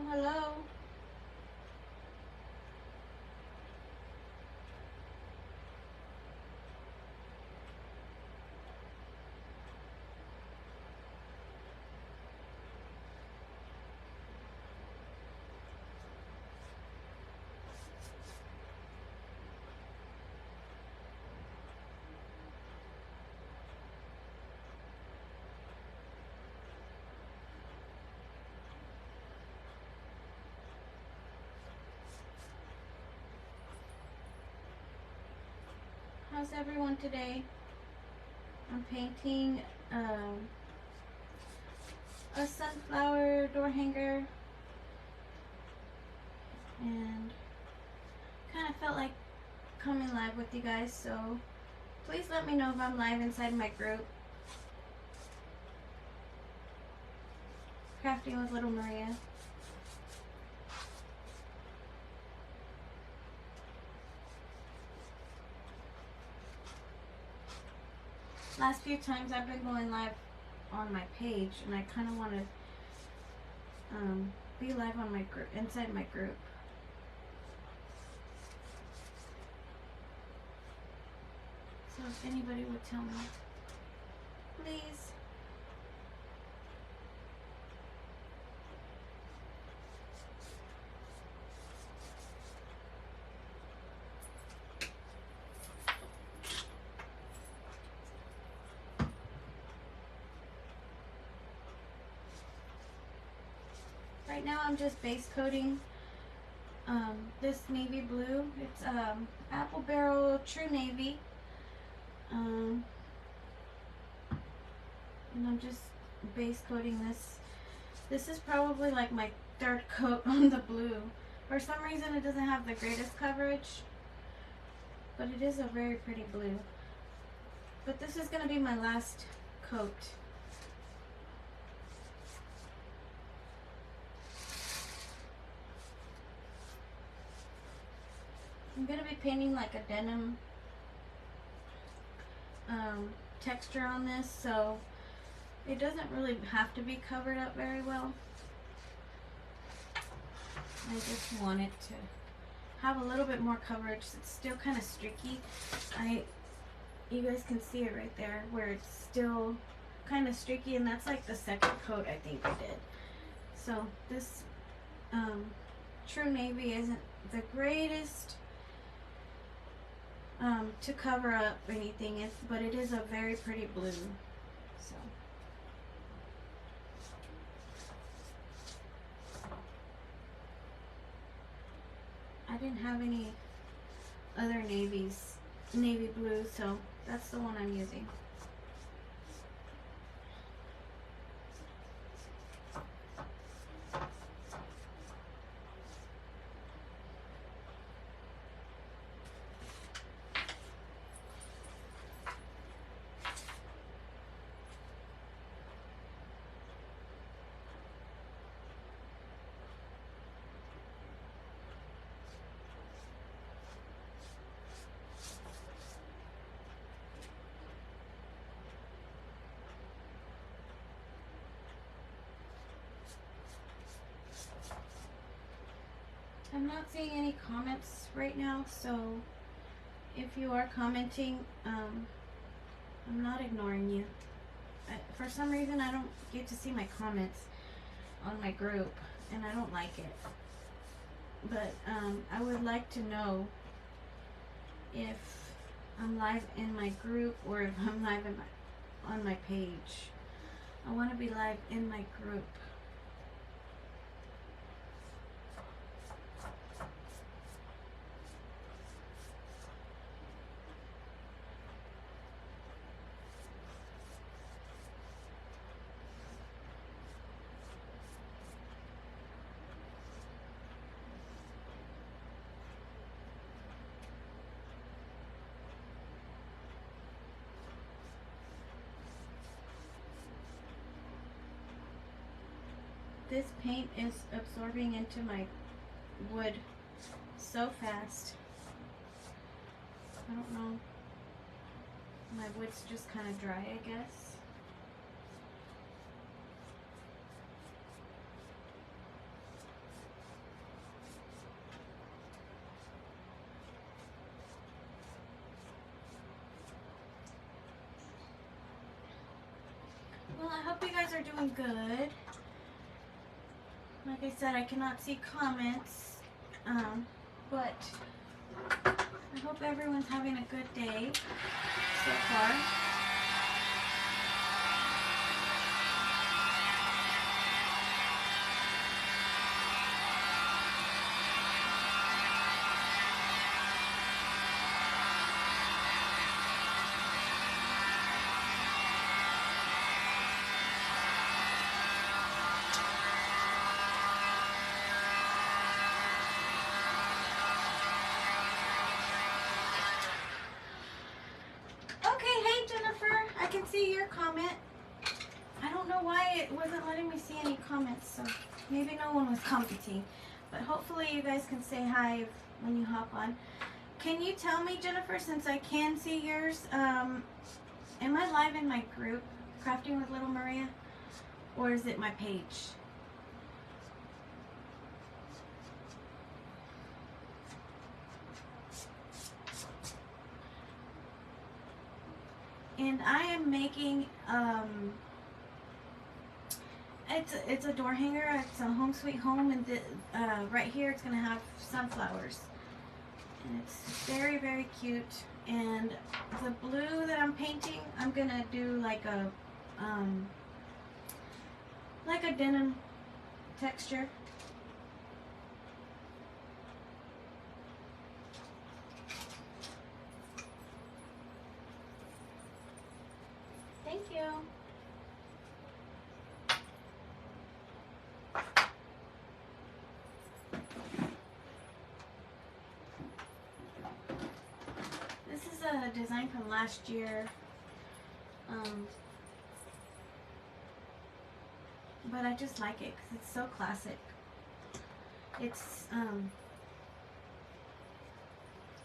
Hello. How's everyone today? I'm painting a sunflower door hanger, and kind of felt like coming live with you guys, so please let me know if I'm live inside my group, Crafting with Little Maria. Last few times I've been going live on my page, and I kind of want to be live on my group, inside my group. So if anybody would tell me, please. Right now I'm just base coating this navy blue. It's Apple Barrel True Navy. And I'm just base coating this. This is probably like my third coat on the blue. For some reason it doesn't have the greatest coverage, but it is a very pretty blue. But this is going to be my last coat. I'm going to be painting like a denim texture on this, so it doesn't really have to be covered up very well. I just want it to have a little bit more coverage. It's still kind of streaky. You guys can see it right there where it's still kind of streaky, and that's like the second coat I think I did. So this True Navy isn't the greatest to cover up anything, but it is a very pretty blue. So I didn't have any other navy blue, so that's the one I'm using. I'm not seeing any comments right now, so if you are commenting, I'm not ignoring you. For some reason I don't get to see my comments on my group, and I don't like it. But I would like to know if I'm live in my group or if I'm live on my page. I want to be live in my group. This paint is absorbing into my wood so fast. I don't know. My wood's just kind of dry, I guess. Well, I hope you guys are doing good. Like I said, I cannot see comments, but I hope everyone's having a good day so far. I can see your comment. I don't know why it wasn't letting me see any comments, so maybe no one was commenting. But hopefully you guys can say hi when you hop on. Can you tell me, Jennifer, since I can see yours, am I live in my group, Crafting with Little Maria, or is it my page? And I am making, it's a door hanger. It's a home sweet home, and right here it's gonna have sunflowers, and it's very, very cute. And the blue that I'm painting, I'm gonna do like a denim texture. Thank you. This is a design from last year. But I just like it because it's so classic. It's,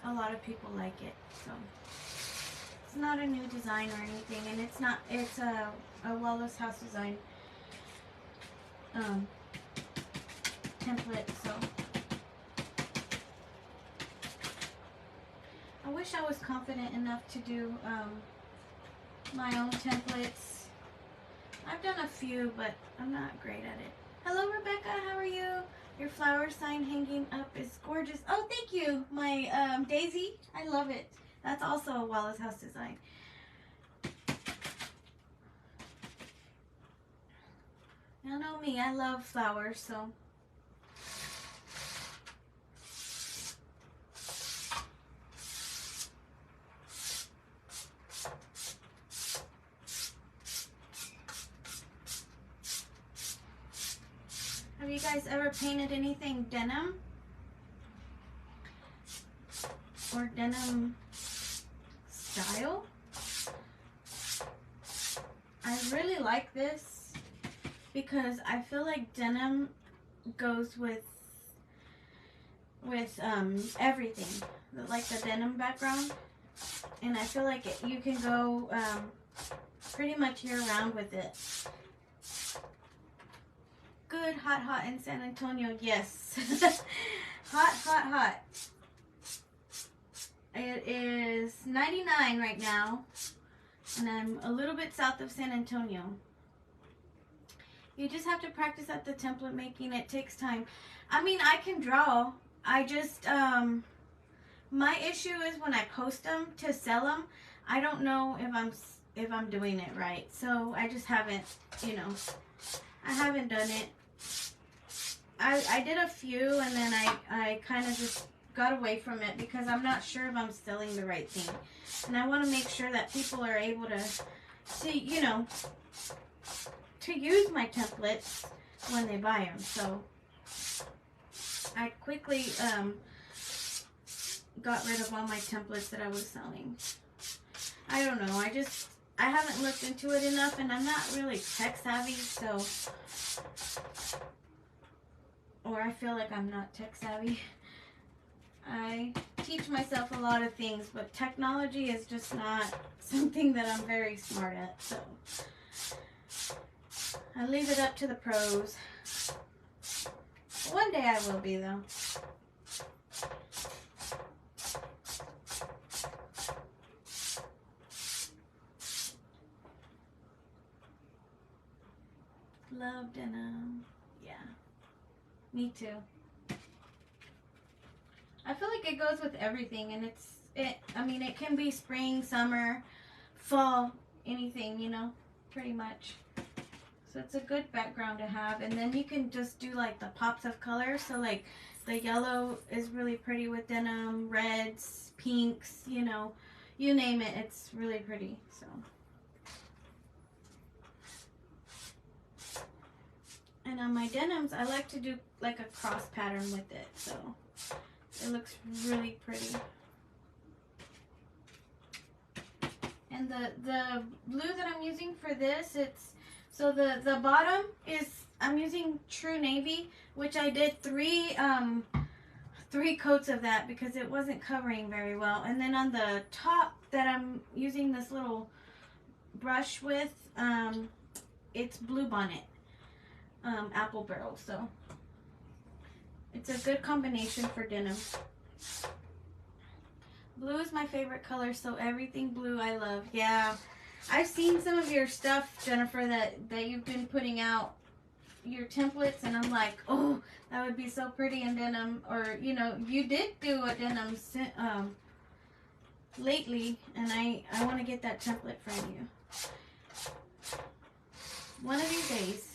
a lot of people like it, so. It's not a new design or anything, and it's a Wallace House design template, so. I wish I was confident enough to do my own templates. I've done a few, but I'm not great at it. Hello, Rebecca, how are you? Your flower sign hanging up is gorgeous. Oh, thank you. My daisy, I love it. That's also a Wallace House design. You know me, I love flowers, so. Have you guys ever painted anything denim? Or denim style? I really like this because I feel like denim goes with everything, like the denim background, and I feel like you can go pretty much year round with it. Good, hot in San Antonio, yes. hot. It is 99 right now, and I'm a little bit south of San Antonio. You just have to practice at the template making. It takes time. I mean, I can draw. I just, my issue is when I post them to sell them, I don't know if I'm doing it right. So I just haven't, I haven't done it. I did a few, and then I kind of just got away from it because I'm not sure if I'm selling the right thing. And I want to make sure that people are able to use my templates when they buy them. So I quickly got rid of all my templates that I was selling. I don't know. I haven't looked into it enough, and I'm not really tech savvy, so, or I feel like I'm not tech savvy. I teach myself a lot of things, but technology is just not something that I'm very smart at, so I leave it up to the pros. One day I will be, though. love denim. Yeah, me too. I feel like it goes with everything, and I mean, it can be spring, summer, fall, anything, you know, pretty much. So it's a good background to have, and then you can just do like the pops of color. So like the yellow is really pretty with denim, reds, pinks, you know, you name it, it's really pretty. So. And on my denims, I like to do like a cross pattern with it, so it looks really pretty. And the blue that I'm using for this, so the bottom is, I'm using True Navy, which I did three coats of that because it wasn't covering very well. And then on the top that I'm using this little brush with, it's Blue Bonnet. Apple barrel, so it's a good combination for denim. Blue is my favorite color, so everything blue I love. Yeah, I've seen some of your stuff, Jennifer, that you've been putting out, your templates, and I'm like, oh, that would be so pretty in denim. Or, you know, you did do a denim lately, and I want to get that template from you one of these days.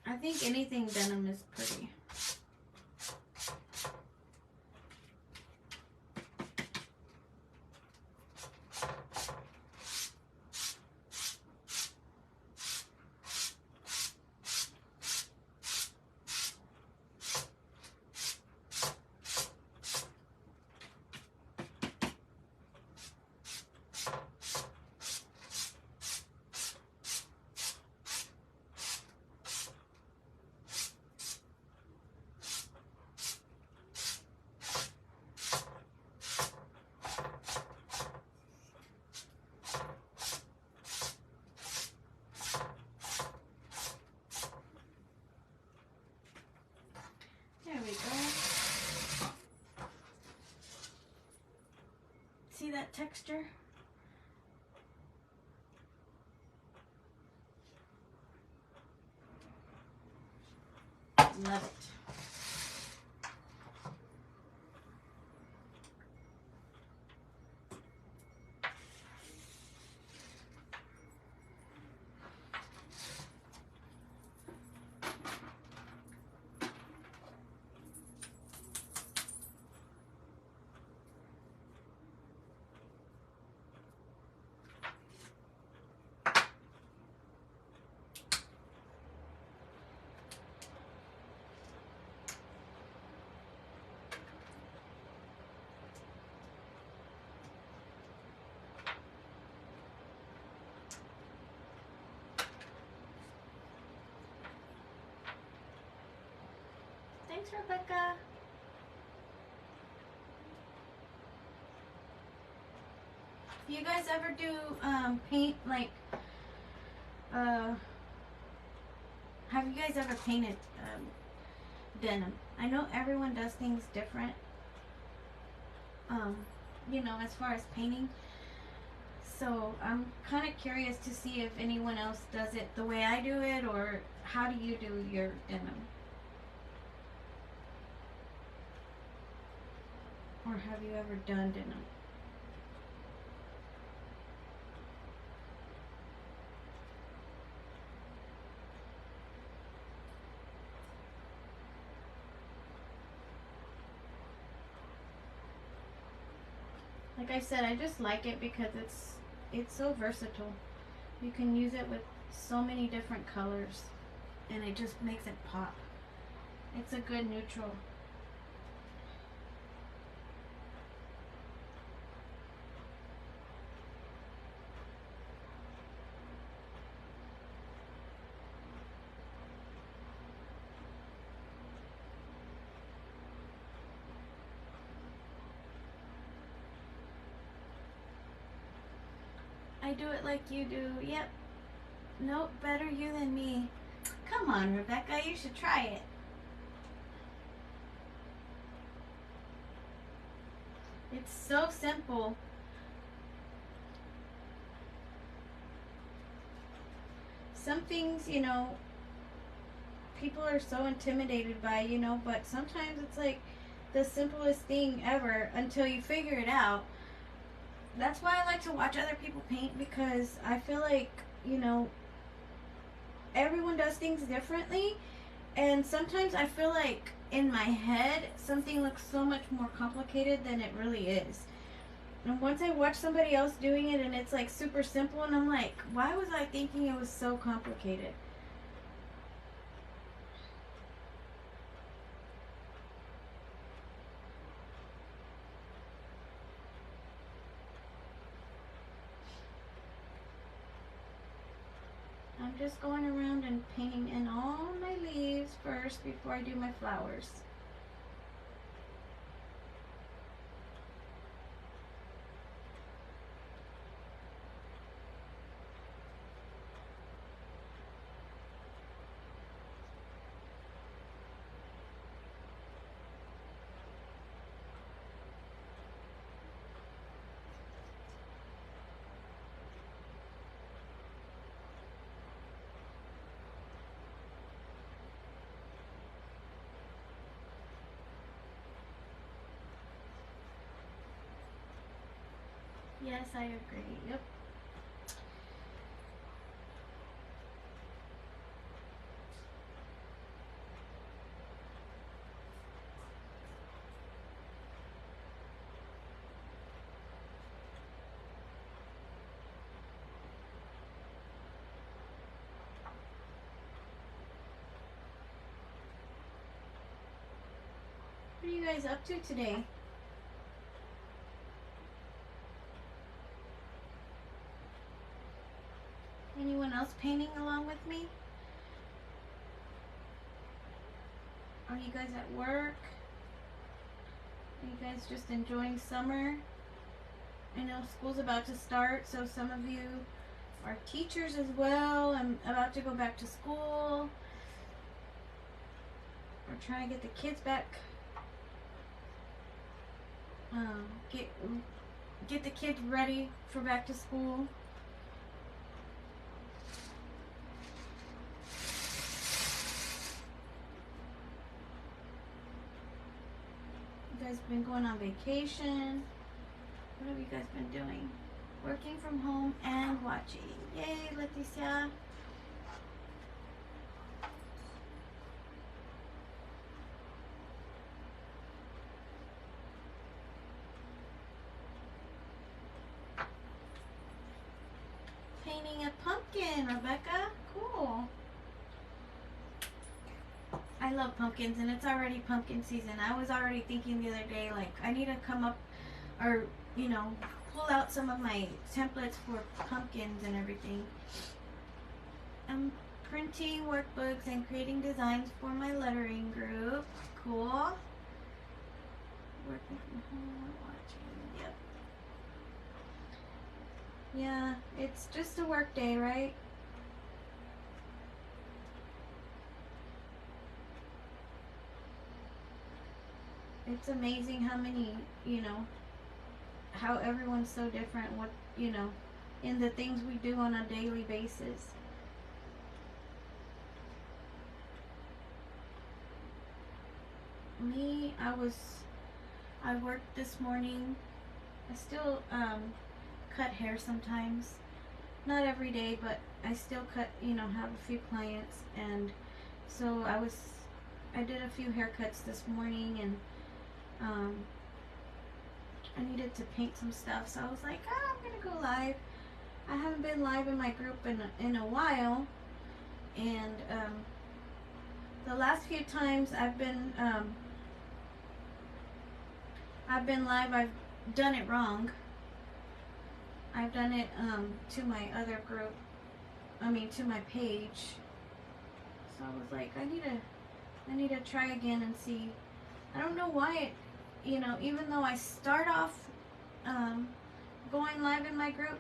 I think anything denim is pretty. There we go. See that texture? Love it. Thanks, Rebecca. Do you guys ever do paint, like, have you guys ever painted denim? I know everyone does things different, you know, as far as painting. So I'm kind of curious to see if anyone else does it the way I do it, or how do you do your denim? Or have you ever done denim? Like I said, I just like it because it's so versatile. You can use it with so many different colors, and it just makes it pop. It's a good neutral. I do it like you do. Yep. Nope, better you than me. Come on, Rebecca, you should try it. It's so simple. some things, you know, people are so intimidated by, you know, but sometimes it's like the simplest thing ever until you figure it out. That's why I like to watch other people paint, because I feel like, you know, everyone does things differently, and sometimes I feel like in my head something looks so much more complicated than it really is. And once I watch somebody else doing it and it's like super simple, and I'm like, why was I thinking it was so complicated? I'm just going around and painting in all my leaves first before I do my flowers. Yes, I agree. Yep. What are you guys up to today? Anyone else painting along with me? Are you guys at work? Are you guys just enjoying summer? I know school's about to start, so some of you are teachers as well. I'm about to go back to school. We're trying to get the kids back. Get the kids ready for back to school. You guys been going on vacation? What have you guys been doing? Working from home and watching. Yay, Leticia. Painting a pumpkin, Rebecca. Cool. I love pumpkins, and it's already pumpkin season. I was already thinking the other day, like, I need to come up, or, you know, pull out some of my templates for pumpkins and everything. I'm printing workbooks and creating designs for my lettering group. Cool. Working from home, watching. Yep. Yeah, it's just a work day, right? It's amazing how many, you know, how everyone's so different, what, you know, in the things we do on a daily basis. Me, I worked this morning. I still cut hair sometimes. Not every day, but I still cut, you know, have a few clients, and so I did a few haircuts this morning, and I needed to paint some stuff, so I was like, I'm gonna go live. I haven't been live in my group in a while, and the last few times I've been live, I've done it wrong. I've done it to my other group, to my page. So I was like, I need to try again and see. I don't know why it, you know, even though I start off going live in my group,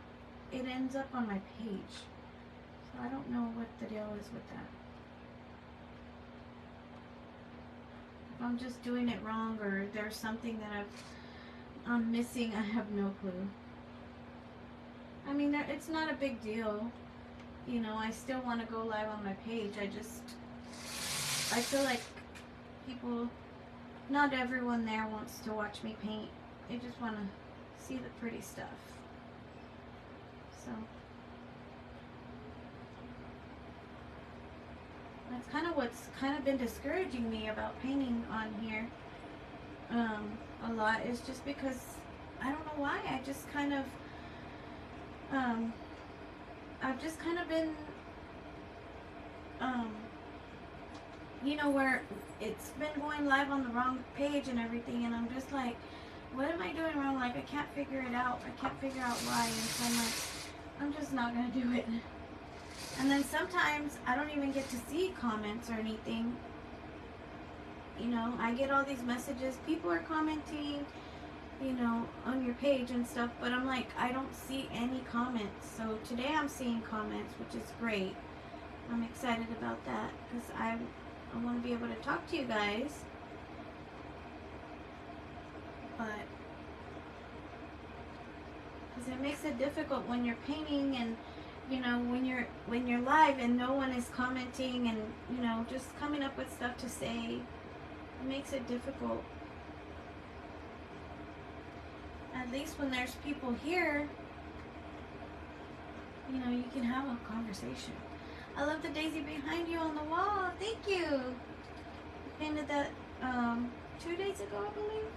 it ends up on my page. So I don't know what the deal is with that. If I'm just doing it wrong, or there's something that I'm missing, I have no clue. I mean, it's not a big deal. you know, I still want to go live on my page. I feel like people, not everyone there wants to watch me paint. They just want to see the pretty stuff. So that's kind of what's kind of been discouraging me about painting on here a lot, is just because I don't know why. I just kind of I've just kind of been you know, where it's been going live on the wrong page and everything, and I'm just like, what am I doing wrong? Like, I can't figure it out. I can't figure out why, and so I'm like, I'm just not gonna do it. And then sometimes I don't even get to see comments or anything. You know, I get all these messages, people are commenting, you know, on your page and stuff, but I'm like, I don't see any comments. So today I'm seeing comments, which is great. I'm excited about that because I want to be able to talk to you guys. But because it makes it difficult when you're painting, and you know, when you're live and no one is commenting, and you know, just coming up with stuff to say, it makes it difficult. At least when there's people here, you know, you can have a conversation. I love the daisy behind you on the wall. Thank you. I painted that 2 days ago, I believe.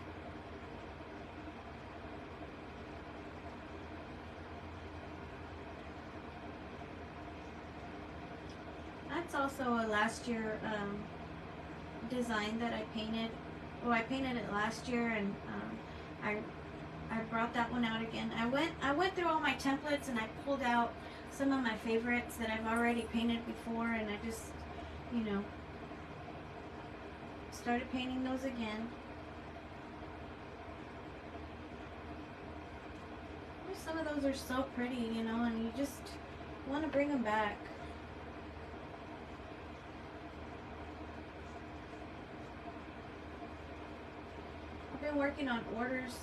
That's also a last year design that I painted. Well, I painted it last year, and I brought that one out again. I went through all my templates, and I pulled out some of my favorites that I've already painted before, and I just, you know, started painting those again. Some of those are so pretty, you know, and you just want to bring them back. I've been working on orders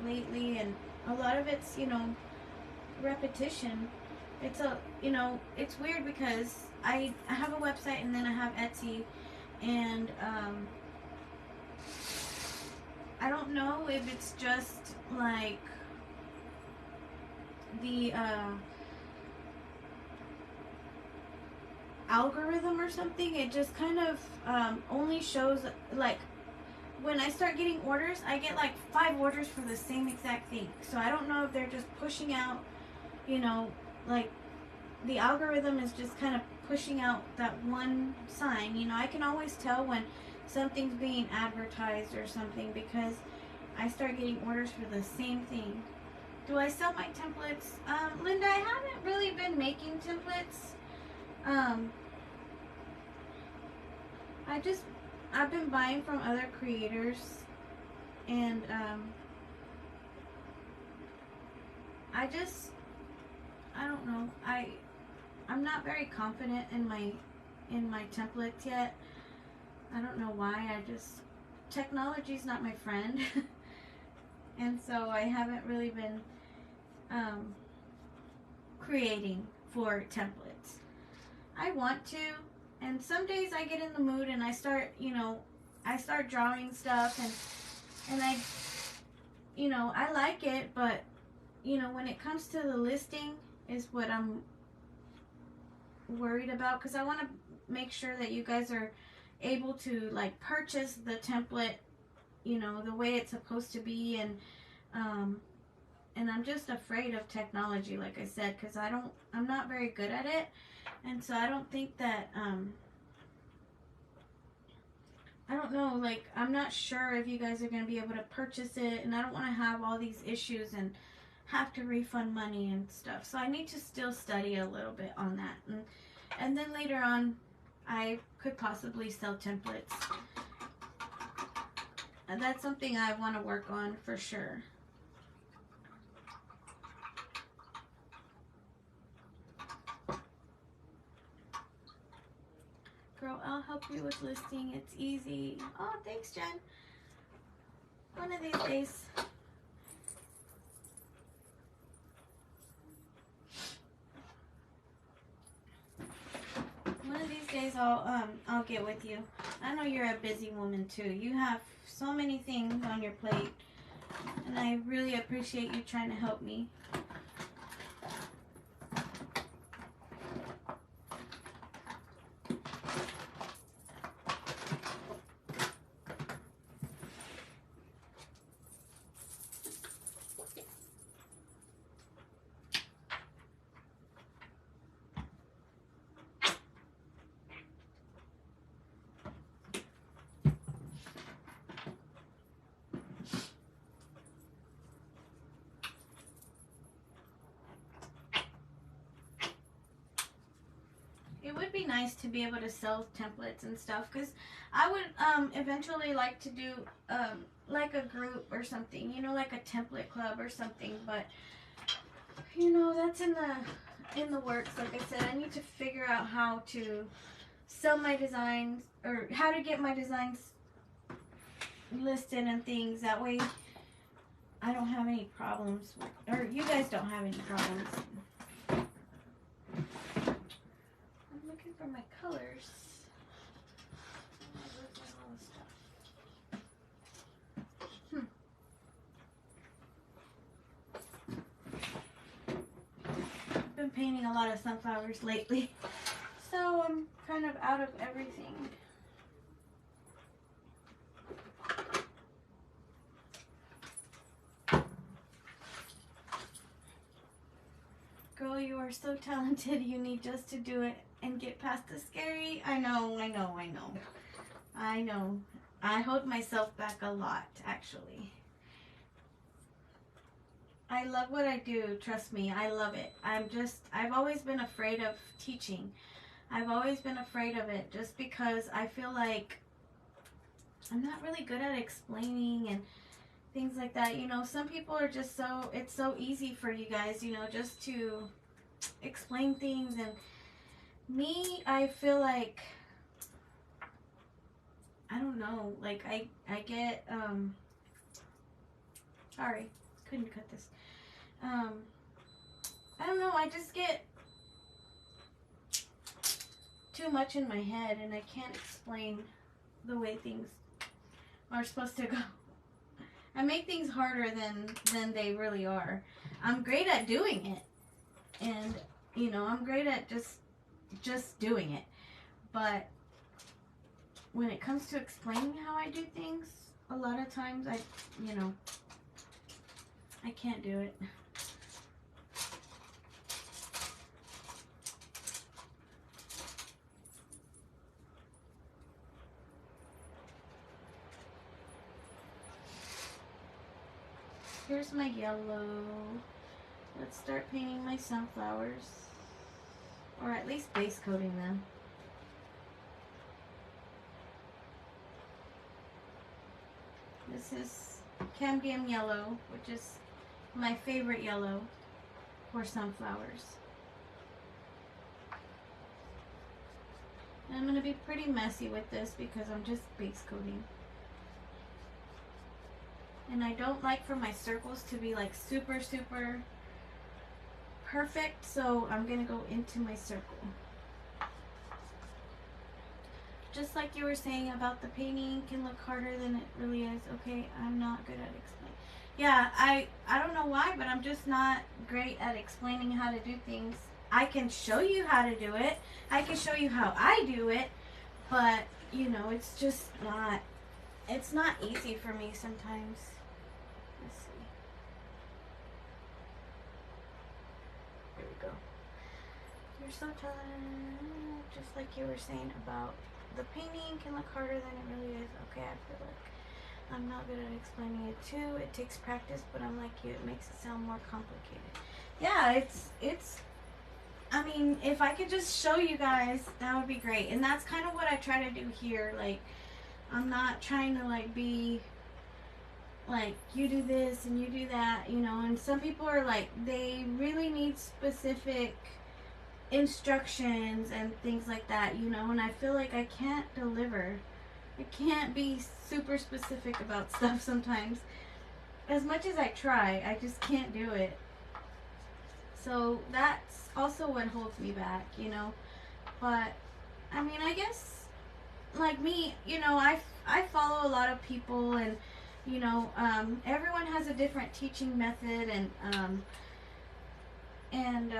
lately, and a lot of it's, you know, repetition. It's a, you know, it's weird because I have a website, and then I have Etsy, and I don't know if it's just like the algorithm or something. It just kind of only shows, like, when I start getting orders, I get like 5 orders for the same exact thing. So I don't know if they're just pushing out, you know, like the algorithm is just kind of pushing out that one sign. You know, I can always tell when something's being advertised or something because I start getting orders for the same thing. Do I sell my templates? Linda, I haven't really been making templates. I've been buying from other creators, and I don't know. I'm not very confident in my templates yet. I don't know why. Technology's not my friend. And so I haven't really been creating for templates. I want to, and some days I get in the mood and I start drawing stuff, and I, you know, I like it, but you know, when it comes to the listing is what I'm worried about, because I want to make sure that you guys are able to like purchase the template, you know, the way it's supposed to be, and I'm just afraid of technology, like I said, because I'm not very good at it, and so I don't think that I don't know, like, I'm not sure if you guys are going to be able to purchase it, and I don't want to have all these issues and have to refund money and stuff. So I need to still study a little bit on that. And then later on, I could possibly sell templates. And that's something I want to work on for sure. Girl, I'll help you with listing. It's easy. Oh, thanks, Jen. One of these days. I'll get with you. I know you're a busy woman too. You have so many things on your plate, and I really appreciate you trying to help me. It would be nice to be able to sell templates and stuff, because I would eventually like to do like a group or something, you know, like a template club or something. But you know, that's in the works. Like I said, I need to figure out how to sell my designs, or how to get my designs listed and things. That way I don't have any problems, or you guys don't have any problems. For my colors. I've been painting a lot of sunflowers lately, so I'm kind of out of everything. Girl, you are so talented. You need just to do it and get past the scary. I know. I hold myself back a lot, actually. I love what I do. Trust me, I love it. I've always been afraid of teaching. I've always been afraid of it, just because I feel like I'm not really good at explaining and things like that. You know, some people are just it's so easy for you guys, you know, just to explain things. And me, I feel like, I don't know, like I get, sorry, couldn't cut this. I don't know, I just get too much in my head, and I can't explain the way things are supposed to go. I make things harder than they really are. I'm great at doing it, and you know, I'm great at just doing it, but when it comes to explaining how I do things, a lot of times I can't do it. Here's my yellow. Let's start painting my sunflowers, or at least base coating them. This is cambium yellow, which is my favorite yellow for sunflowers. And I'm going to be pretty messy with this because I'm just base coating. And I don't like for my circles to be like super perfect, so I'm going to go into my circle. Just like you were saying about the painting can look harder than it really is. Okay, I'm not good at explaining. Yeah, I don't know why, but I'm just not great at explaining how to do things. I can show you how to do it. I can show you how I do it, but you know, it's just not, it's not easy for me sometimes. Let's see. There we go. You're so talented. Just like you were saying about the painting can look harder than it really is. Okay, I feel like I'm not good at explaining it too. It takes practice, but I'm like you, it makes it sound more complicated. Yeah, it's I mean, if I could just show you guys, that would be great. And that's kind of what I try to do here. Like, I'm not trying to like be like, you do this and you do that, you know. And some people are like, they really need specific instructions and things like that, you know. And I feel like I can't deliver. I can't be super specific about stuff sometimes. As much as I try, I just can't do it. So that's also what holds me back, you know. But I mean, I guess like me, I follow a lot of people, and everyone has a different teaching method, and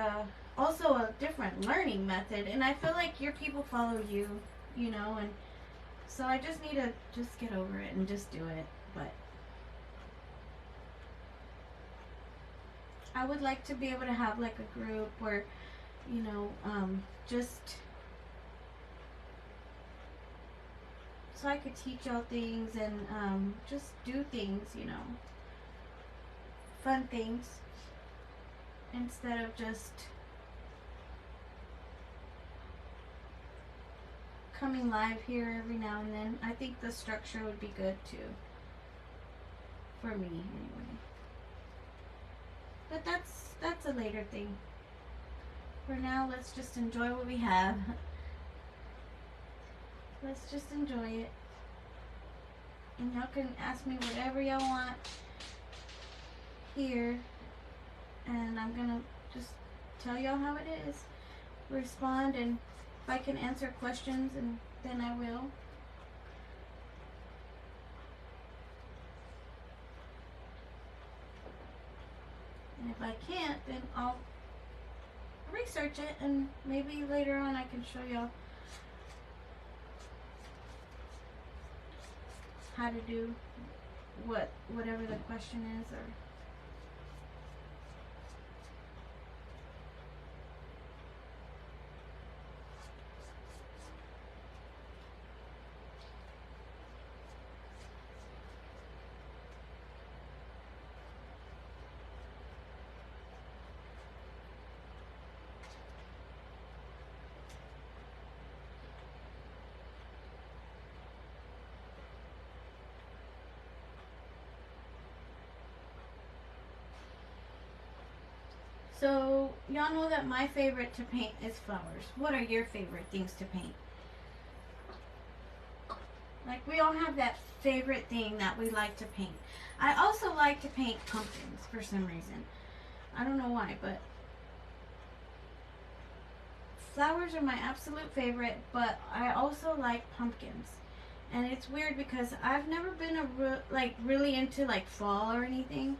also a different learning method, and I feel like your people follow you, and so I just need to just get over it and just do it. But I would like to be able to have like a group where, just so I could teach y'all things, and just do things, fun things, instead of just coming live here every now and then. I think the structure would be good too, for me anyway. But that's a later thing. For now, let's just enjoy what we have. Let's just enjoy it. And y'all can ask me whatever y'all want here, and I'm gonna just tell y'all how it is. Respond, and if I can answer questions, and then I will. And if I can't, then I'll research it, and maybe later on I can show y'all how to do whatever the question is, or so y'all know that my favorite to paint is flowers. What are your favorite things to paint? Like, we all have that favorite thing that we like to paint. I also like to paint pumpkins for some reason. I don't know why, but flowers are my absolute favorite, but I also like pumpkins. And it's weird because I've never been really into like fall or anything.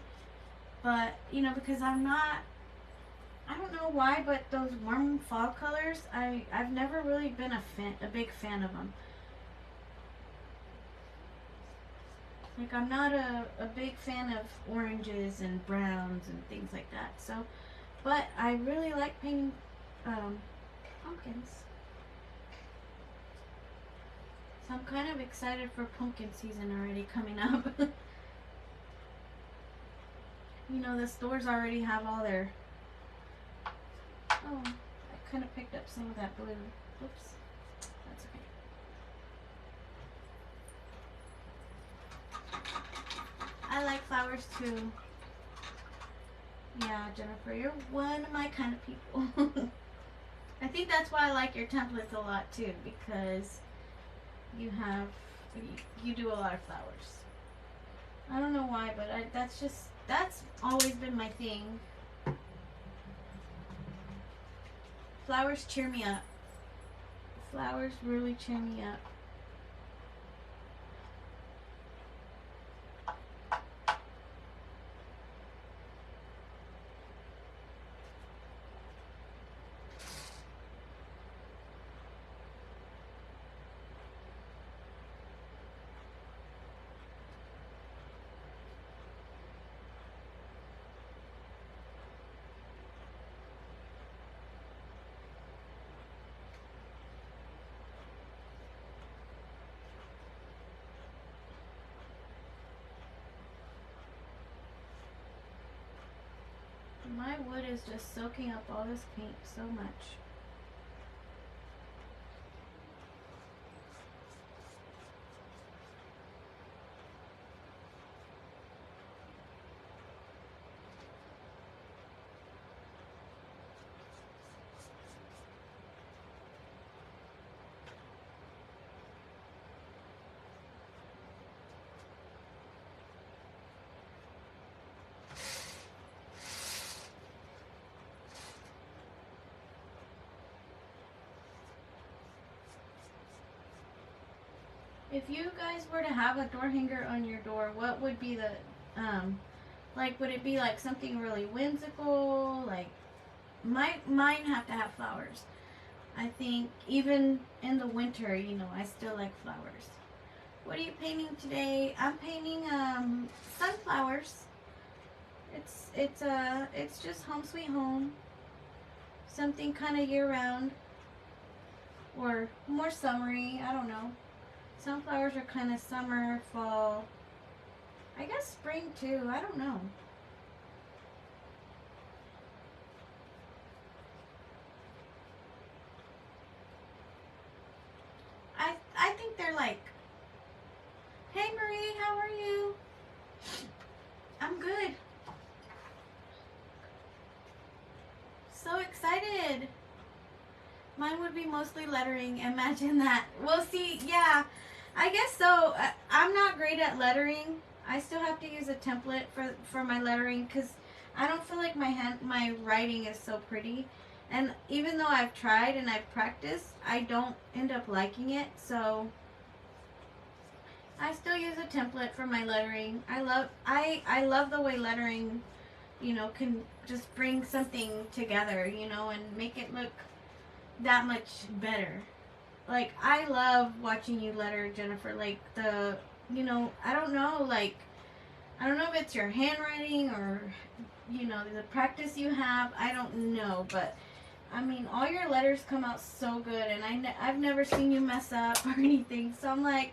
But, because I don't know why, but those warm fall colors, I've never really been a big fan of them. Like, I'm not a big fan of oranges and browns and things like that. So, but I really like painting pumpkins. So I'm kind of excited for pumpkin season already coming up. The stores already have all their... Oh, I kind of picked up some of that blue. Oops. That's okay. I like flowers too. Yeah, Jennifer, you're one of my kind of people. I think that's why I like your templates a lot too, because you do a lot of flowers. I don't know why, but that's always been my thing. Flowers cheer me up. Flowers really cheer me up. My wood is just soaking up all this paint so much. If you guys were to have a door hanger on your door, what would be the, like, would it be like something really whimsical? Like, mine have to have flowers. I think even in the winter, you know, I still like flowers. What are you painting today? I'm painting sunflowers. It's just home sweet home. Something kind of year round or more summery. I don't know. Sunflowers are kind of summer, fall. I guess spring too. I don't know. I think they're like, hey Marie, how are you? I'm good. So excited. Mine would be mostly lettering. Imagine that. Well, see, yeah, I guess so. I'm not great at lettering. I still have to use a template for my lettering because I don't feel like my writing is so pretty. And even though I've tried and I've practiced, I don't end up liking it. So I still use a template for my lettering. I love the way lettering, you know, can just bring something together, you know, and make it look that much better. Like, I love watching you letter, Jennifer. Like, you know, I don't know if it's your handwriting or, you know, the practice you have. I don't know, but I mean, all your letters come out so good, and I've never seen you mess up or anything. So I'm like,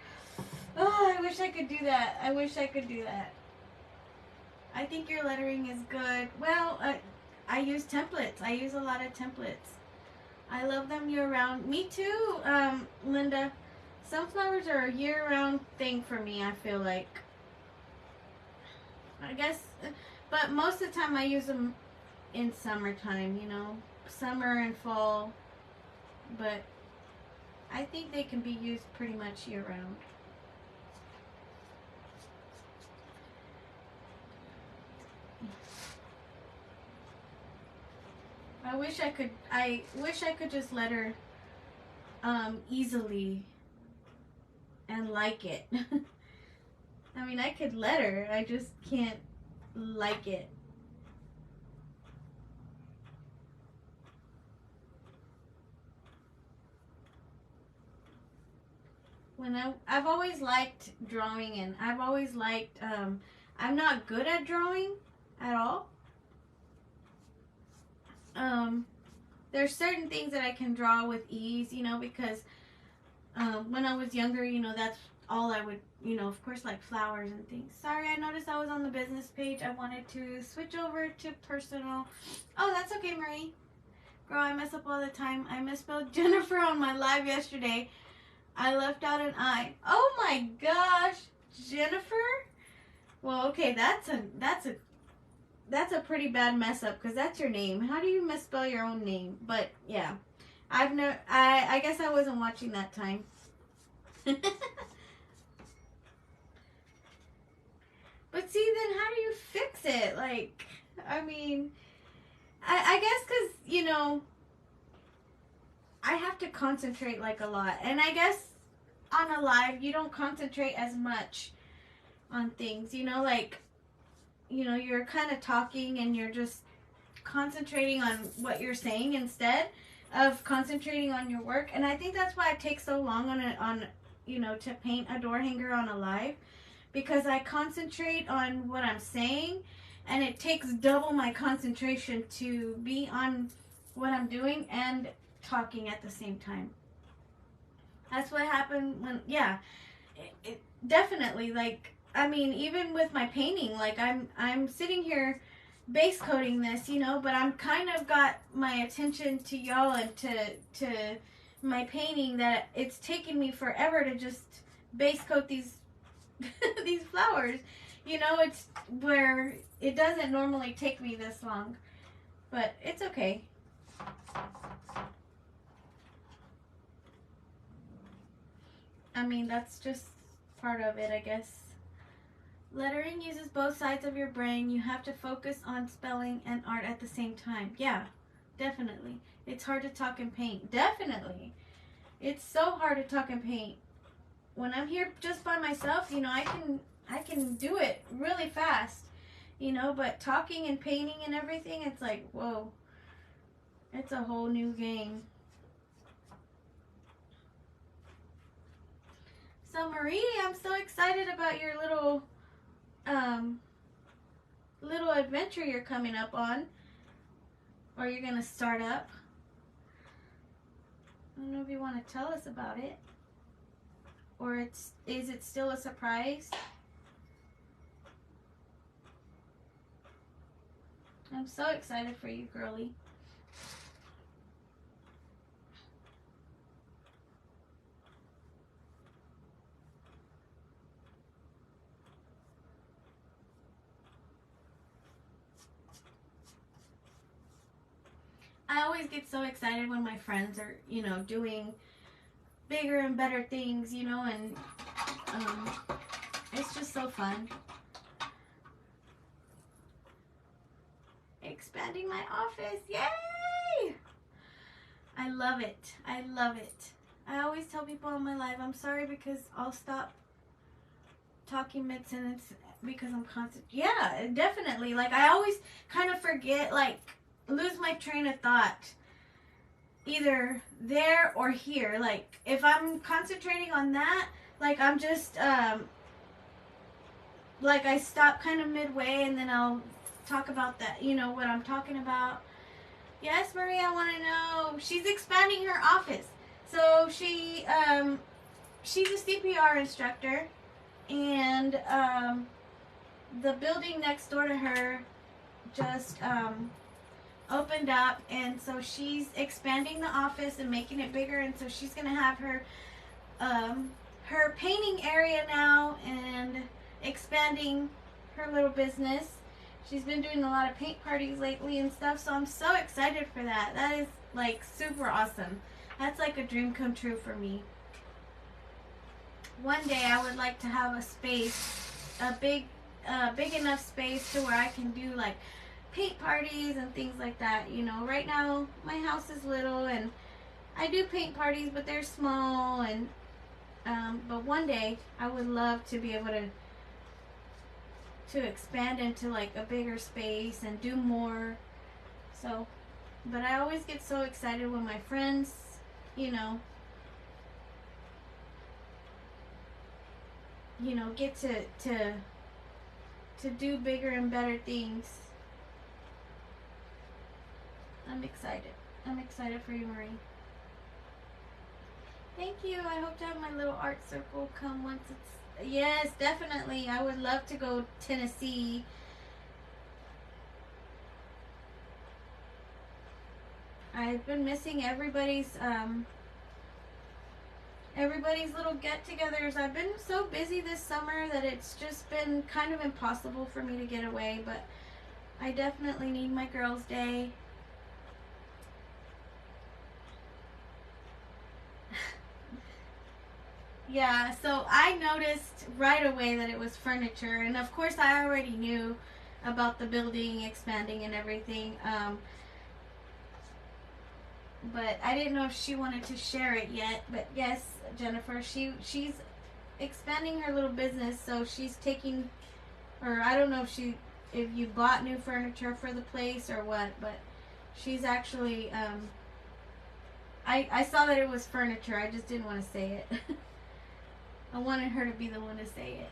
oh, I wish I could do that. I wish I could do that. I think your lettering is good. Well, I use templates. I use a lot of templates. I love them year-round. Me too, Linda. Sunflowers are a year-round thing for me, I feel like. I guess, but most of the time I use them in summertime, you know. Summer and fall. But I think they can be used pretty much year-round. I wish I could just letter easily and like it. I mean, I could letter, I just can't like it. I've always liked drawing, and I've always liked I'm not good at drawing at all. There's certain things that I can draw with ease, you know, because when I was younger, you know, that's all I would, you know, of course, like flowers and things. Sorry, I noticed I was on the business page. I wanted to switch over to personal. Oh, that's okay, Marie. Girl, I mess up all the time. I misspelled Jennifer on my live yesterday. I left out an I. Oh my gosh, Jennifer? Well, okay, that's a pretty bad mess up because that's your name. How do you misspell your own name? But yeah, I guess I wasn't watching that time. But see, then how do you fix it? Like, I mean, I guess because, you know, I have to concentrate like a lot. And I guess on a live, you don't concentrate as much on things, you know, like, you know, you're kind of talking and you're just concentrating on what you're saying instead of concentrating on your work. And I think that's why it takes so long on you know, to paint a door hanger on a live, because I concentrate on what I'm saying, and it takes double my concentration to be on what I'm doing and talking at the same time. That's what happened when, yeah, it definitely, like, I mean, even with my painting, like, I'm sitting here base coating this, you know, but I'm kind of got my attention to y'all and to my painting, that it's taken me forever to just base coat these these flowers. You know, it's where it doesn't normally take me this long, but it's okay. I mean, that's just part of it, I guess. Lettering uses both sides of your brain. You have to focus on spelling and art at the same time. Yeah, definitely. It's hard to talk and paint. Definitely. It's so hard to talk and paint. when I'm here just by myself, you know, I can do it really fast, you know, but talking and painting and everything, it's like, whoa, it's a whole new game. So Marie, I'm so excited about your little adventure you're coming up on, or you're gonna start up. I don't know if you want to tell us about it, or is it still a surprise? I'm so excited for you, girly. I always get so excited when my friends are, you know, doing bigger and better things, you know, and it's just so fun. Expanding my office, yay! I love it. I love it. I always tell people on my live, I'm sorry because I'll stop talking mid-sentence because I'm constant. Yeah, definitely. Like, I always kind of forget, like, lose my train of thought either there or here. Like, if I'm concentrating on that, like, I'm just like, I stop kind of midway and then I'll talk about that, you know, what I'm talking about. Yes, Marie, I want to know. She's expanding her office. So she's a CPR instructor, and the building next door to her just opened up, and so she's expanding the office and making it bigger, and so she's gonna have her her painting area now and expanding her little business. She's been doing a lot of paint parties lately and stuff, so I'm so excited for that. That is like super awesome. That's like a dream come true for me. One day I would like to have a space, a big enough space to where I can do like paint parties and things like that. You know, right now my house is little and I do paint parties, but they're small, and but one day I would love to be able to expand into like a bigger space and do more. So, but I always get so excited when my friends, you know, get to do bigger and better things. I'm excited. I'm excited for you, Marie. Thank you. I hope to have my little art circle come once it's... Yes, definitely. I would love to go Tennessee. I've been missing everybody's little get-togethers. I've been so busy this summer that it's just been kind of impossible for me to get away, but I definitely need my girls' day. Yeah, so I noticed right away that it was furniture, and of course I already knew about the building expanding and everything, but I didn't know if she wanted to share it yet. But yes, Jennifer, she's expanding her little business, so she's taking, or I don't know if you bought new furniture for the place or what, but she's actually I saw that it was furniture. I just didn't want to say it. I wanted her to be the one to say it.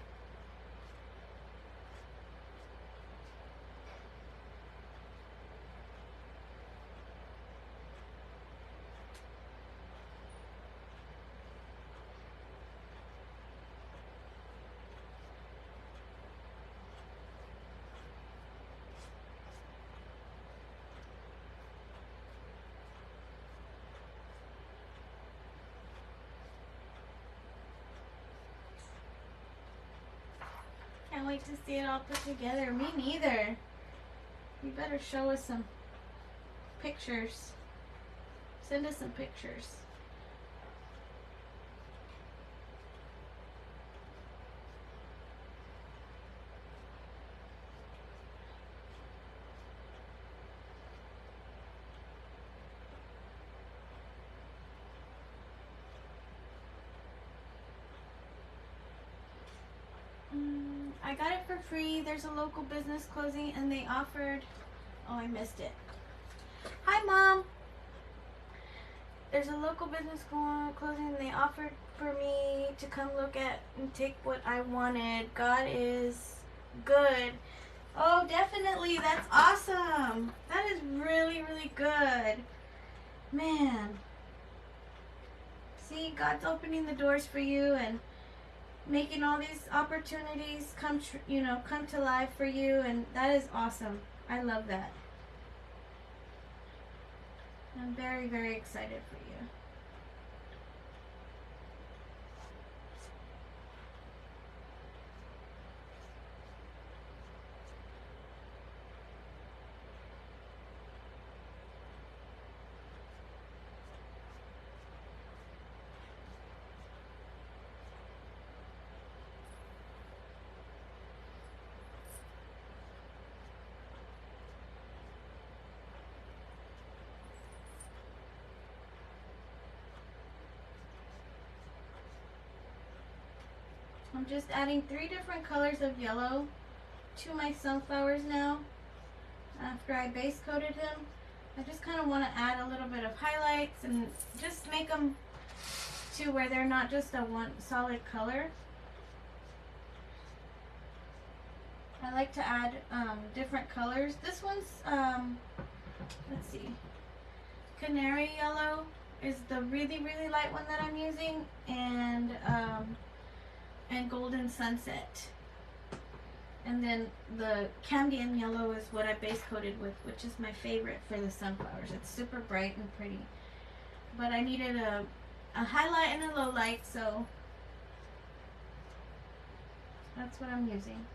Can't wait to see it all put together. Me neither. You better show us some pictures. Send us some pictures. I got it for free. There's a local business closing and they offered, oh, I missed it. Hi, Mom. There's a local business closing and they offered for me to come look at and take what I wanted. God is good. Oh, definitely. That's awesome. That is really, really good. Man. See, God's opening the doors for you and making all these opportunities come to life for you, and that is awesome. I love that. I'm very, very excited for you. I'm just adding 3 different colors of yellow to my sunflowers now. After I base coated them, I just kind of want to add a little bit of highlights and just make them to where they're not just a one solid color. I like to add different colors. This one's, let's see, canary yellow is the really, really light one that I'm using, and golden sunset. And then the Cambium yellow is what I base coated with, which is my favorite for the sunflowers. It's super bright and pretty. But I needed a highlight and a low light, so that's what I'm using.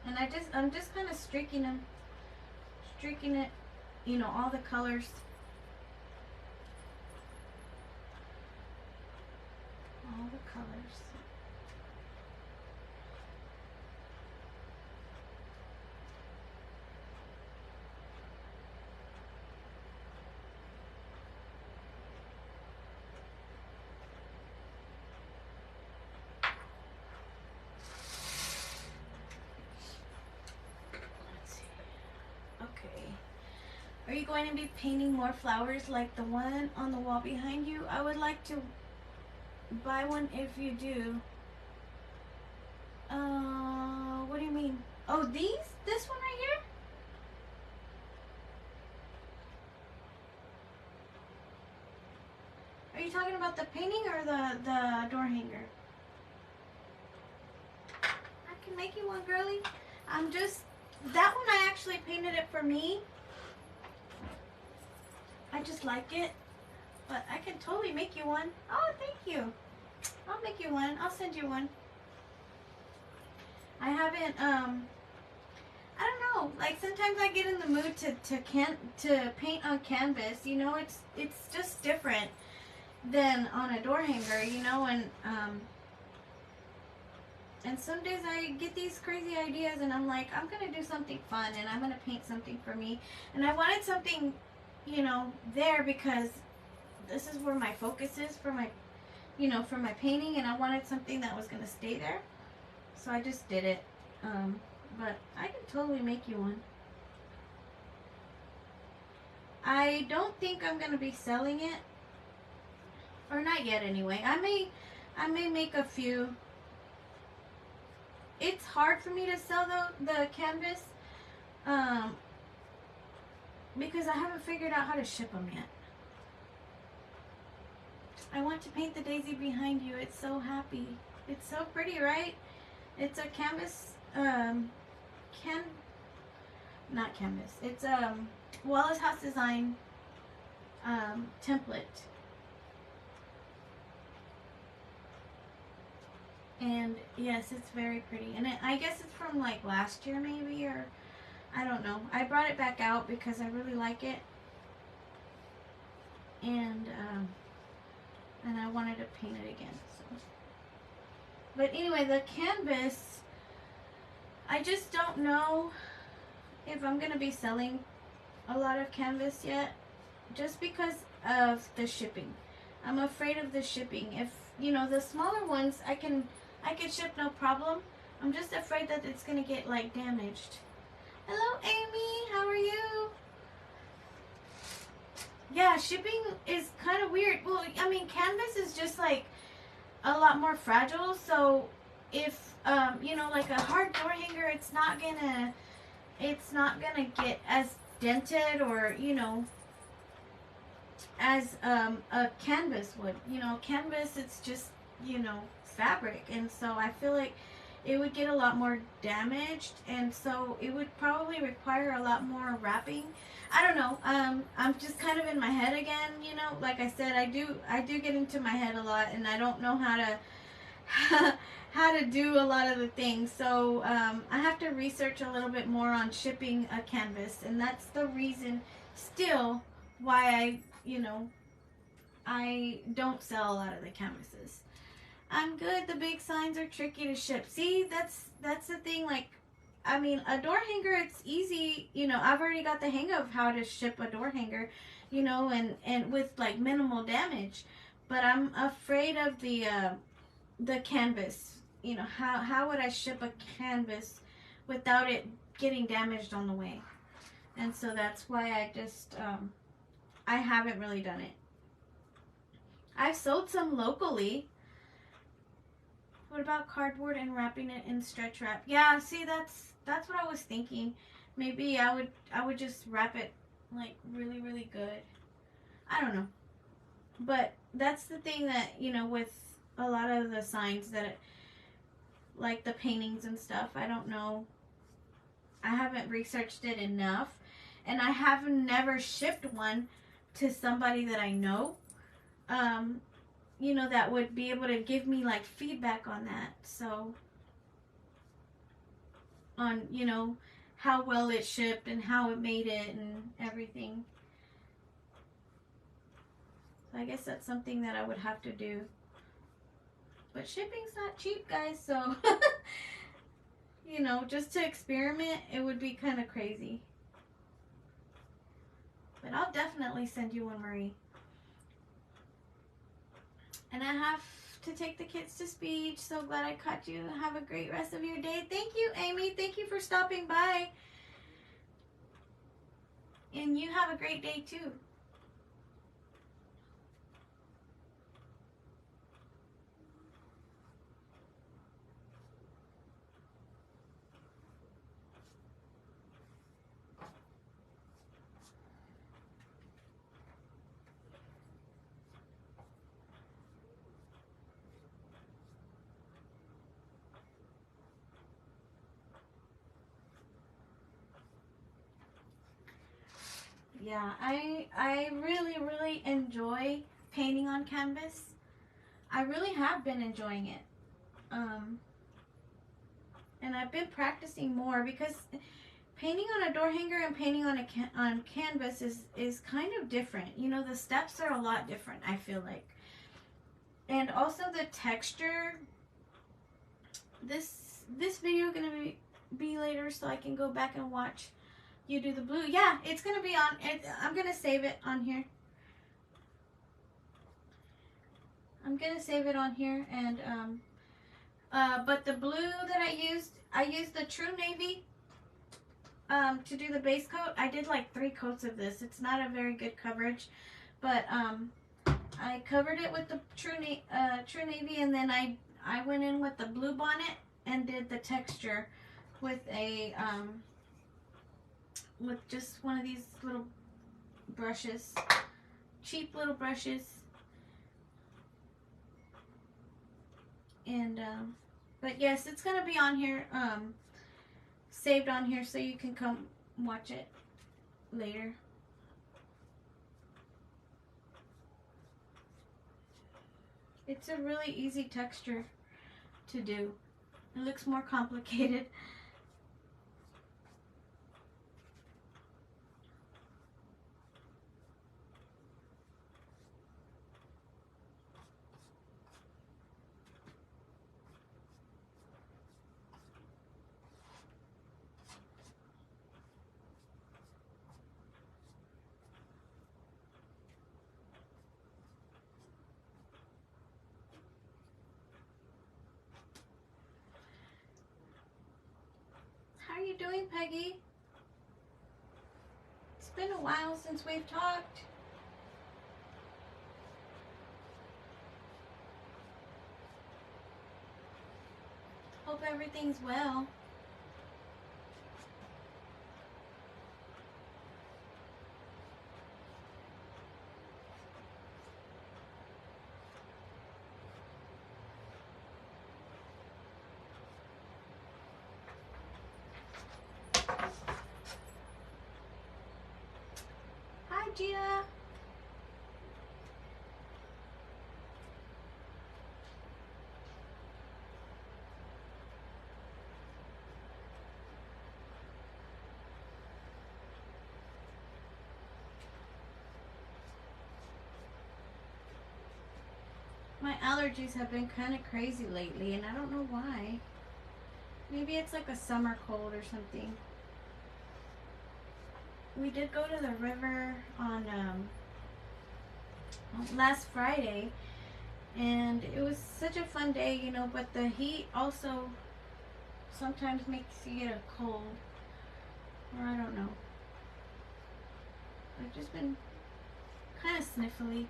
And I'm just kind of streaking it, you know, all the colors. All the colors. Are you going to be painting more flowers like the one on the wall behind you? I would like to buy one if you do. What do you mean? Oh, these? This one right here? Are you talking about the painting or the door hanger? I can make you one, girly. That one I actually painted it for me. I just like it, but I can totally make you one. Oh, thank you. I'll make you one. I'll send you one. I haven't, I don't know, like sometimes I get in the mood to paint on canvas, you know, it's just different than on a door hanger, you know, and some days I get these crazy ideas and I'm like, I'm going to do something fun and I'm going to paint something for me. And I wanted something, you know, there because this is where my focus is for my, you know, for my painting, and I wanted something that was going to stay there. So I just did it. But I can totally make you one. I don't think I'm going to be selling it. Or not yet anyway. I may make a few. It's hard for me to sell the canvas. Because I haven't figured out how to ship them yet. I want to paint the daisy behind you. It's so happy. It's so pretty, right? It's a canvas, not canvas. It's Wallace House Design template. And yes, it's very pretty. And I guess it's from like last year maybe, or I don't know. I brought it back out because I really like it. And I wanted to paint it again. So. But anyway, the canvas, I just don't know if I'm going to be selling a lot of canvas yet. Just because of the shipping. I'm afraid of the shipping. If, you know, the smaller ones, I can ship no problem. I'm just afraid that it's gonna get like damaged. Hello, Amy. How are you? Yeah, shipping is kind of weird. Well, I mean, canvas is just like a lot more fragile. So if you know, like a hard door hanger, it's not gonna get as dented, or, you know, as a canvas would. You know, canvas, it's just, you know, fabric, and so I feel like it would get a lot more damaged, and so it would probably require a lot more wrapping. I don't know. I'm just kind of in my head again. You know, like I said, I do get into my head a lot, and I don't know how to how to do a lot of the things. So I have to research a little bit more on shipping a canvas, and that's the reason still why you know, I don't sell a lot of the canvases. I'm good. The big signs are tricky to ship. See, that's the thing. Like, I mean, a door hanger, it's easy. You know, I've already got the hang of how to ship a door hanger, you know, and with like minimal damage. But I'm afraid of the canvas. You know, how would I ship a canvas without it getting damaged on the way? And so that's why I just I haven't really done it. I've sold some locally. What about cardboard and wrapping it in stretch wrap? Yeah, see, that's what I was thinking. Maybe I would just wrap it like really, really good. I don't know. But that's the thing that, you know, with a lot of the signs that like the paintings and stuff, I don't know. I haven't researched it enough, and I have never shipped one to somebody that I know. You know, that would be able to give me like feedback on that. So on, you know, how well it shipped and how it made it and everything. So I guess that's something that I would have to do. But shipping's not cheap, guys, so you know, just to experiment, it would be kind of crazy. But I'll definitely send you one, Marie. And I have to take the kids to speech. So glad I caught you. Have a great rest of your day. Thank you, Amy. Thank you for stopping by. And you have a great day too. Yeah, I really, really enjoy painting on canvas. I really have been enjoying it. And I've been practicing more, because painting on a door hanger and painting on on canvas is kind of different. You know, the steps are a lot different, I feel like. And also the texture. This video gonna be later, so I can go back and watch you do the blue. Yeah, it's gonna be on. I'm gonna save it on here. I'm gonna save it on here, and but the blue that I used the True Navy to do the base coat. I did like 3 coats of this. It's not a very good coverage, but I covered it with the True Navy, and then I went in with the Blue Bonnet and did the texture with a with just one of these little brushes, cheap little brushes. And but yes, it's gonna be on here, saved on here, so you can come watch it later. It's a really easy texture to do. It looks more complicated. doing, Peggy? It's been a while since we've talked. Hope everything's well. Hi, Gia. My allergies have been kind of crazy lately, and I don't know why. Maybe it's like a summer cold or something. We did go to the river on last Friday, and it was such a fun day, you know, but the heat also sometimes makes you get a cold, or I don't know. I've just been kind of sniffly.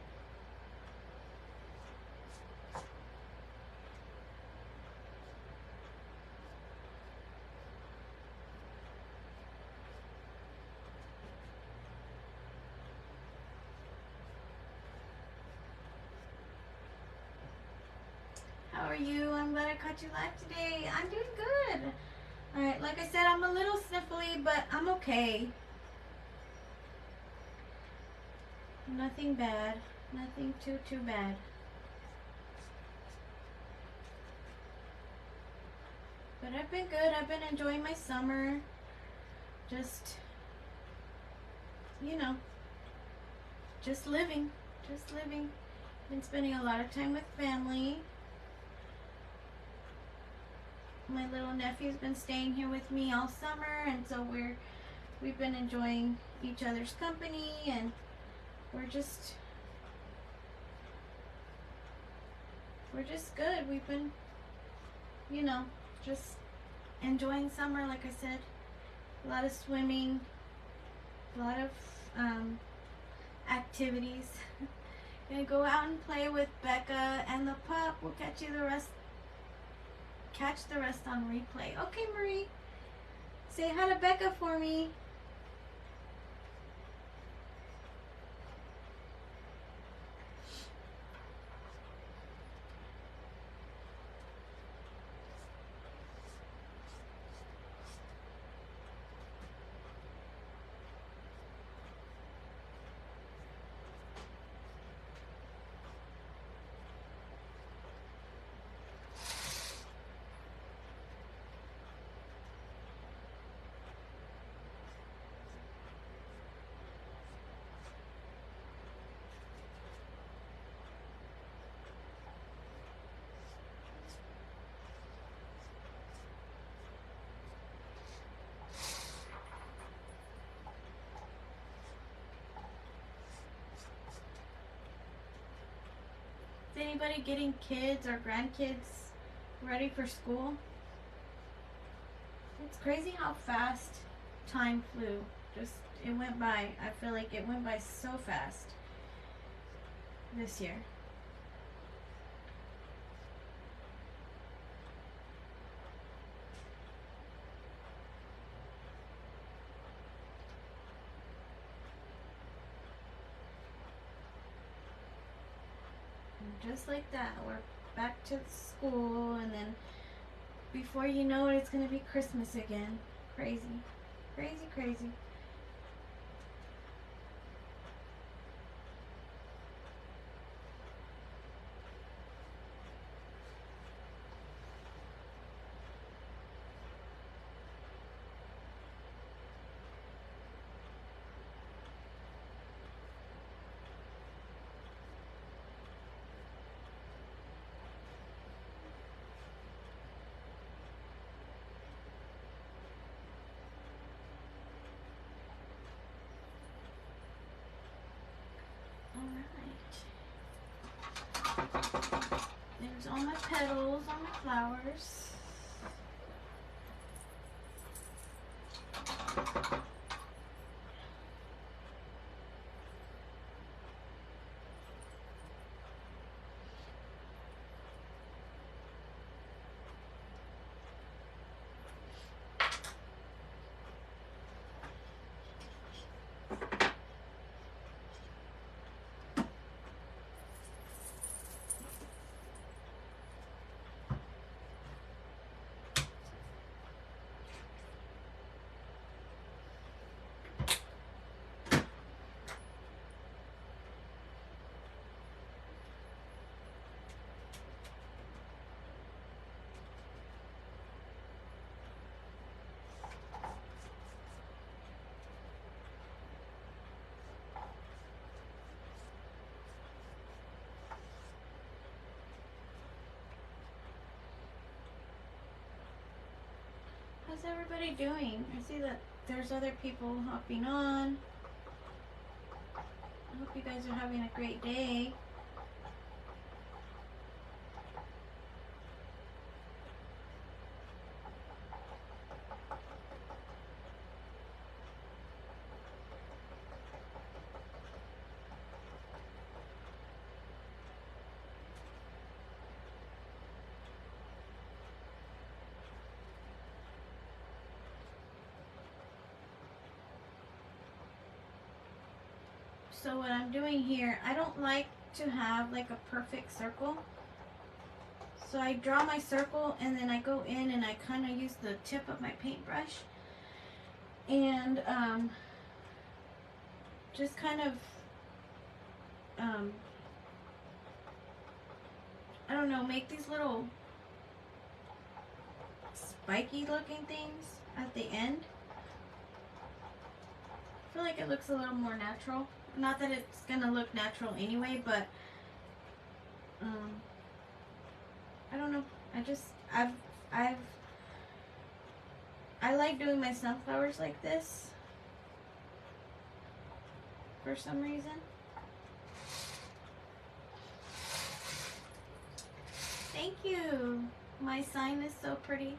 How are you? I'm glad I caught you live today. I'm doing good. Alright, like I said, I'm a little sniffly, but I'm okay. Nothing bad. Nothing too bad. But I've been good. I've been enjoying my summer. Just, you know, just living. Just living. Been spending a lot of time with family. My little nephew's been staying here with me all summer, and so we've been enjoying each other's company, and we're just good. We've been, you know, just enjoying summer. Like I said, a lot of swimming, a lot of activities. Gonna go out and play with Becca and the pup. We'll catch the rest on replay. Okay, Marie, say hi to Becca for me. Is anybody getting kids or grandkids ready for school? It's crazy how fast time flew. It went by. I feel like it went by so fast this year. And just like that, we're back to school, and then before you know it, it's going to be Christmas again. Crazy. Crazy, crazy. There's all my petals, all my flowers. How's everybody doing? I see that there's other people hopping on. I hope you guys are having a great day. So what I'm doing here, I don't like to have like a perfect circle. So I draw my circle and then I go in and I kind of use the tip of my paintbrush and just kind of, I don't know, make these little spiky looking things at the end. I feel like it looks a little more natural. Not that it's gonna look natural anyway, but I don't know. I like doing my sunflowers like this for some reason. Thank you. My sign is so pretty.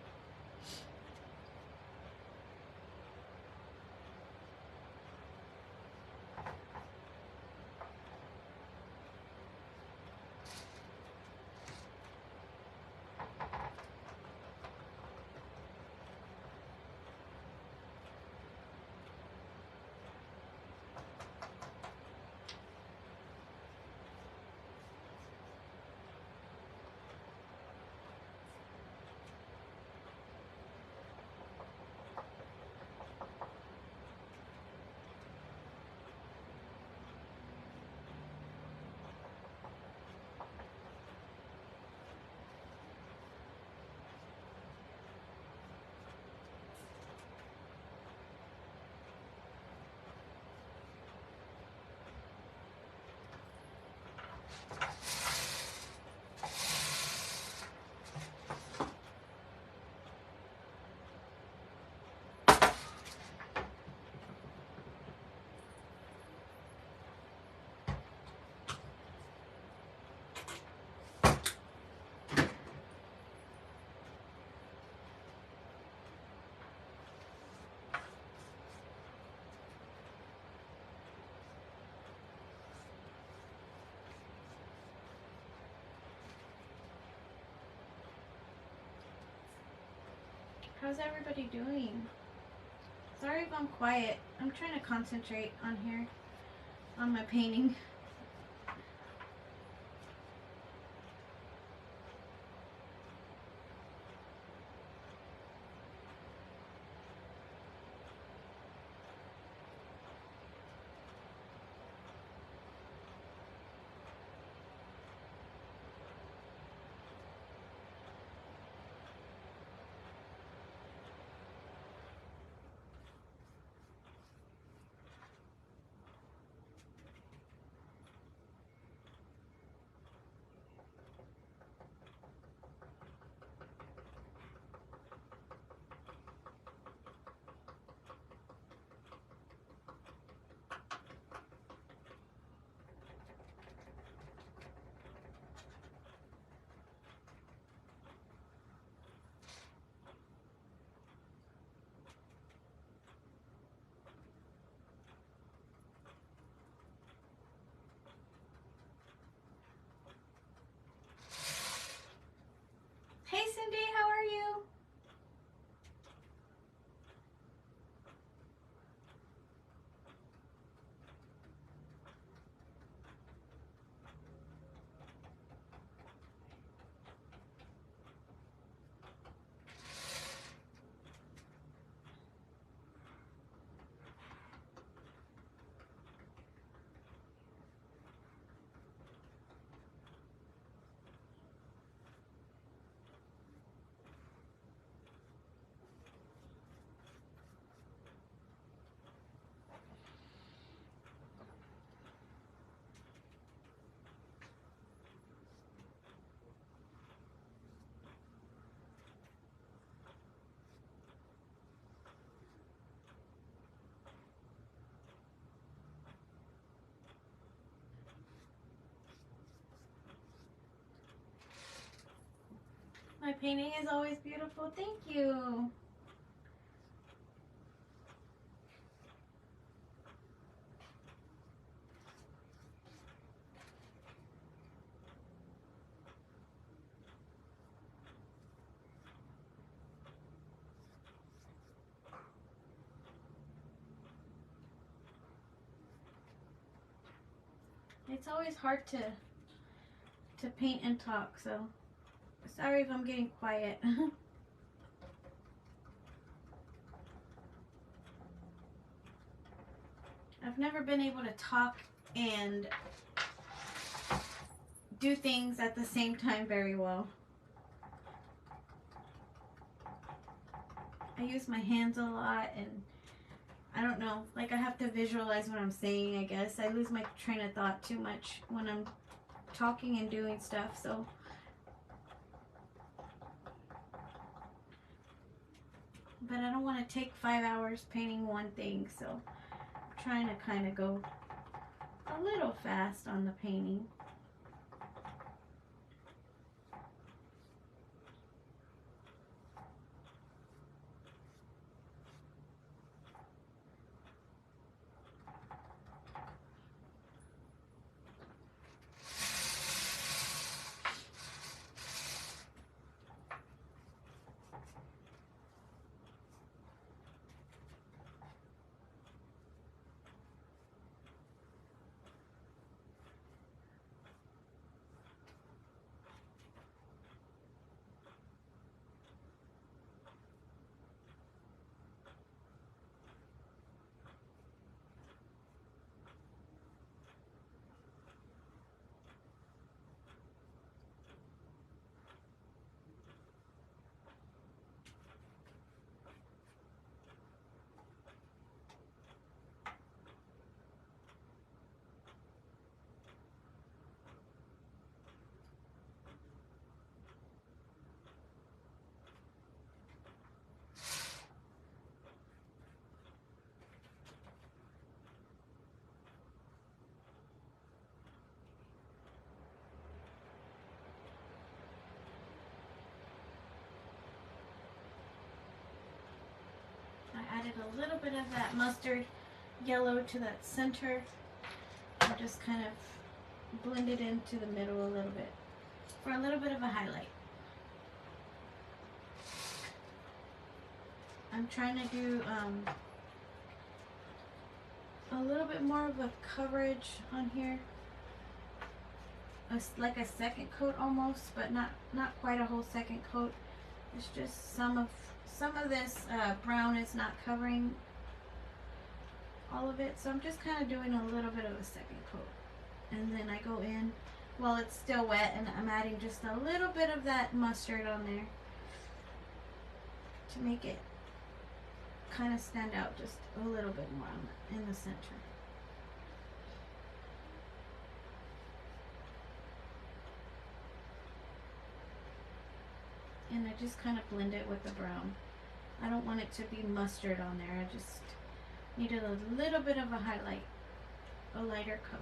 How's everybody doing? Sorry if I'm quiet. I'm trying to concentrate on here, on my painting. My painting is always beautiful. Thank you. It's always hard to paint and talk, so sorry if I'm getting quiet. I've never been able to talk and do things at the same time very well. I use my hands a lot, and I don't know, like I have to visualize what I'm saying, I guess. I lose my train of thought too much when I'm talking and doing stuff, so. But I don't want to take 5 hours painting one thing, so I'm trying to kind of go a little fast on the painting. I added a little bit of that mustard yellow to that center and just kind of blend it into the middle a little bit for a little bit of a highlight. I'm trying to do a little bit more of a coverage on here, like a second coat almost, but not quite a whole second coat. It's just some of this brown is not covering all of it, so I'm just kind of doing a little bit of a second coat, and then I go in while it's still wet and I'm adding just a little bit of that mustard on there to make it kind of stand out just a little bit more in the center. And I just kind of blend it with the brown. I don't want it to be mustard on there. I just needed a little bit of a highlight, a lighter color.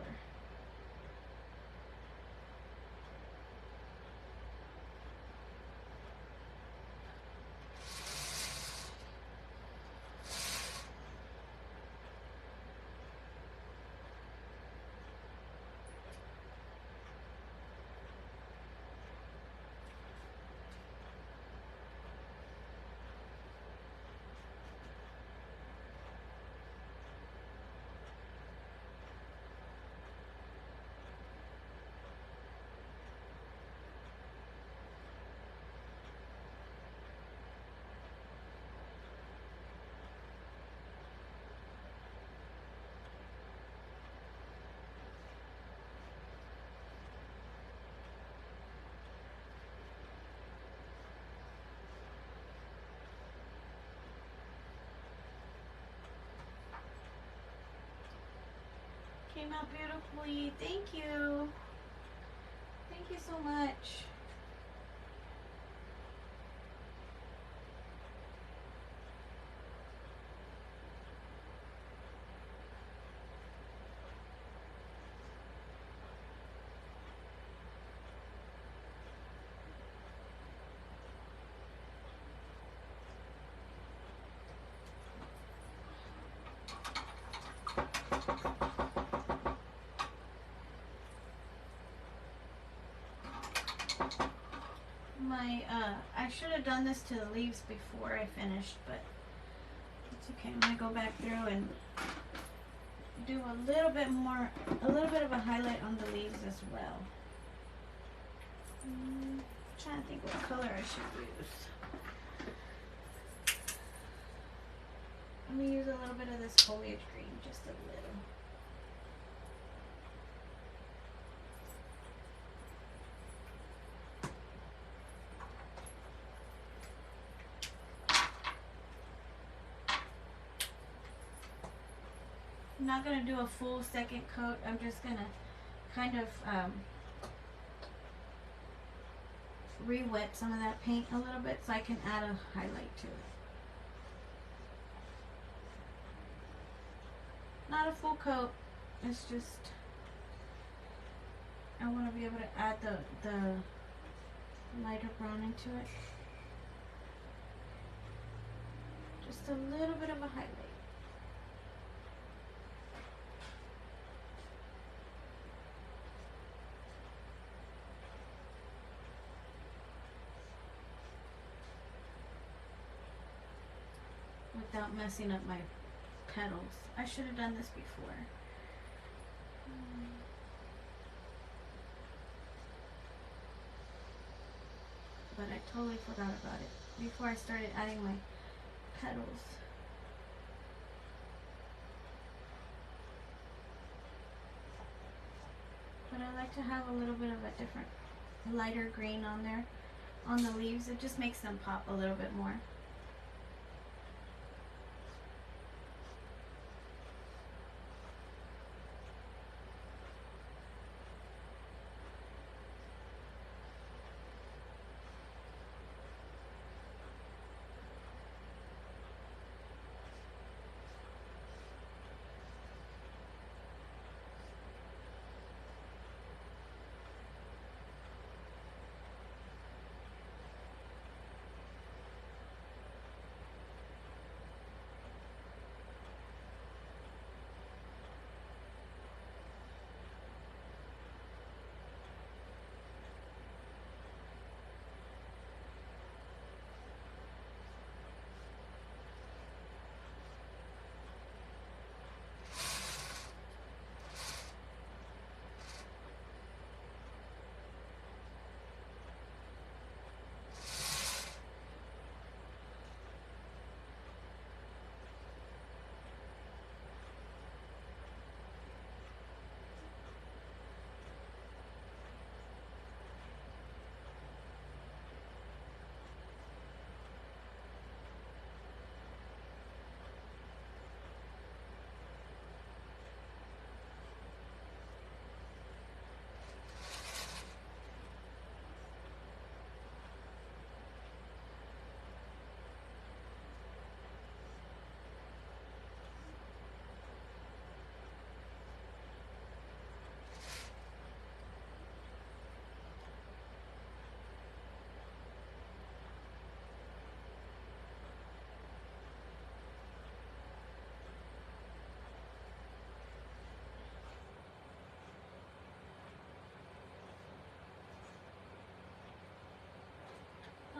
Came out beautifully. Thank you. Thank you so much. I should have done this to the leaves before I finished, but it's okay. I'm gonna go back through and do a little bit of a highlight on the leaves as well. I'm trying to think what color I should use. I'm gonna use a little bit of this foliage green, just a little. I'm not going to do a full second coat. I'm just going to kind of re-wet some of that paint a little bit so I can add a highlight to it. Not a full coat. It's just I want to be able to add the lighter brown into it. Just a little bit of a highlight. Without messing up my petals. I should have done this before. But I totally forgot about it before I started adding my petals. But I like to have a little bit of a different lighter green on there, on the leaves. It just makes them pop a little bit more.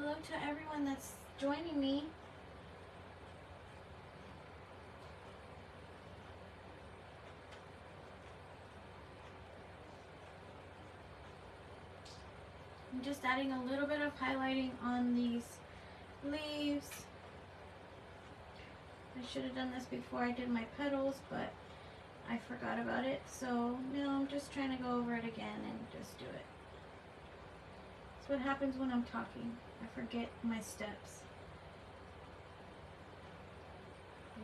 Hello to everyone that's joining me. I'm just adding a little bit of highlighting on these leaves. I should have done this before I did my petals, but I forgot about it. So now I'm just trying to go over it again and just do it. That's what happens when I'm talking. I forget my steps.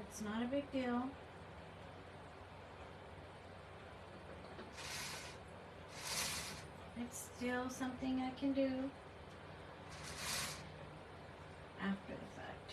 It's not a big deal. It's still something I can do after the fact.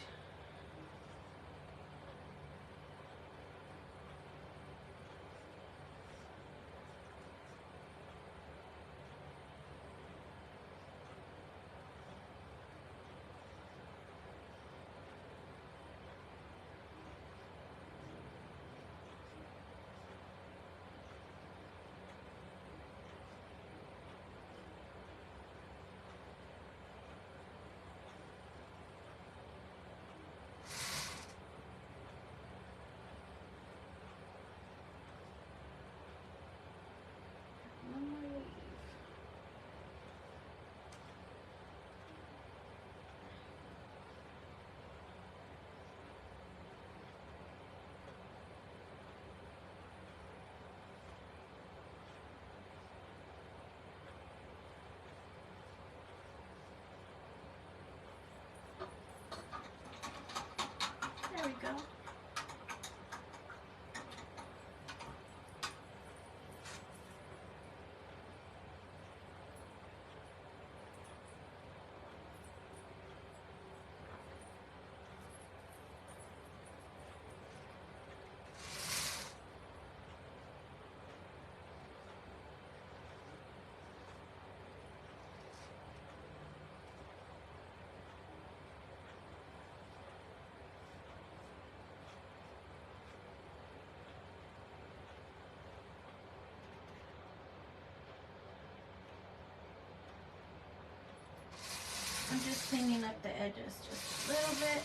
I'm just cleaning up the edges just a little bit.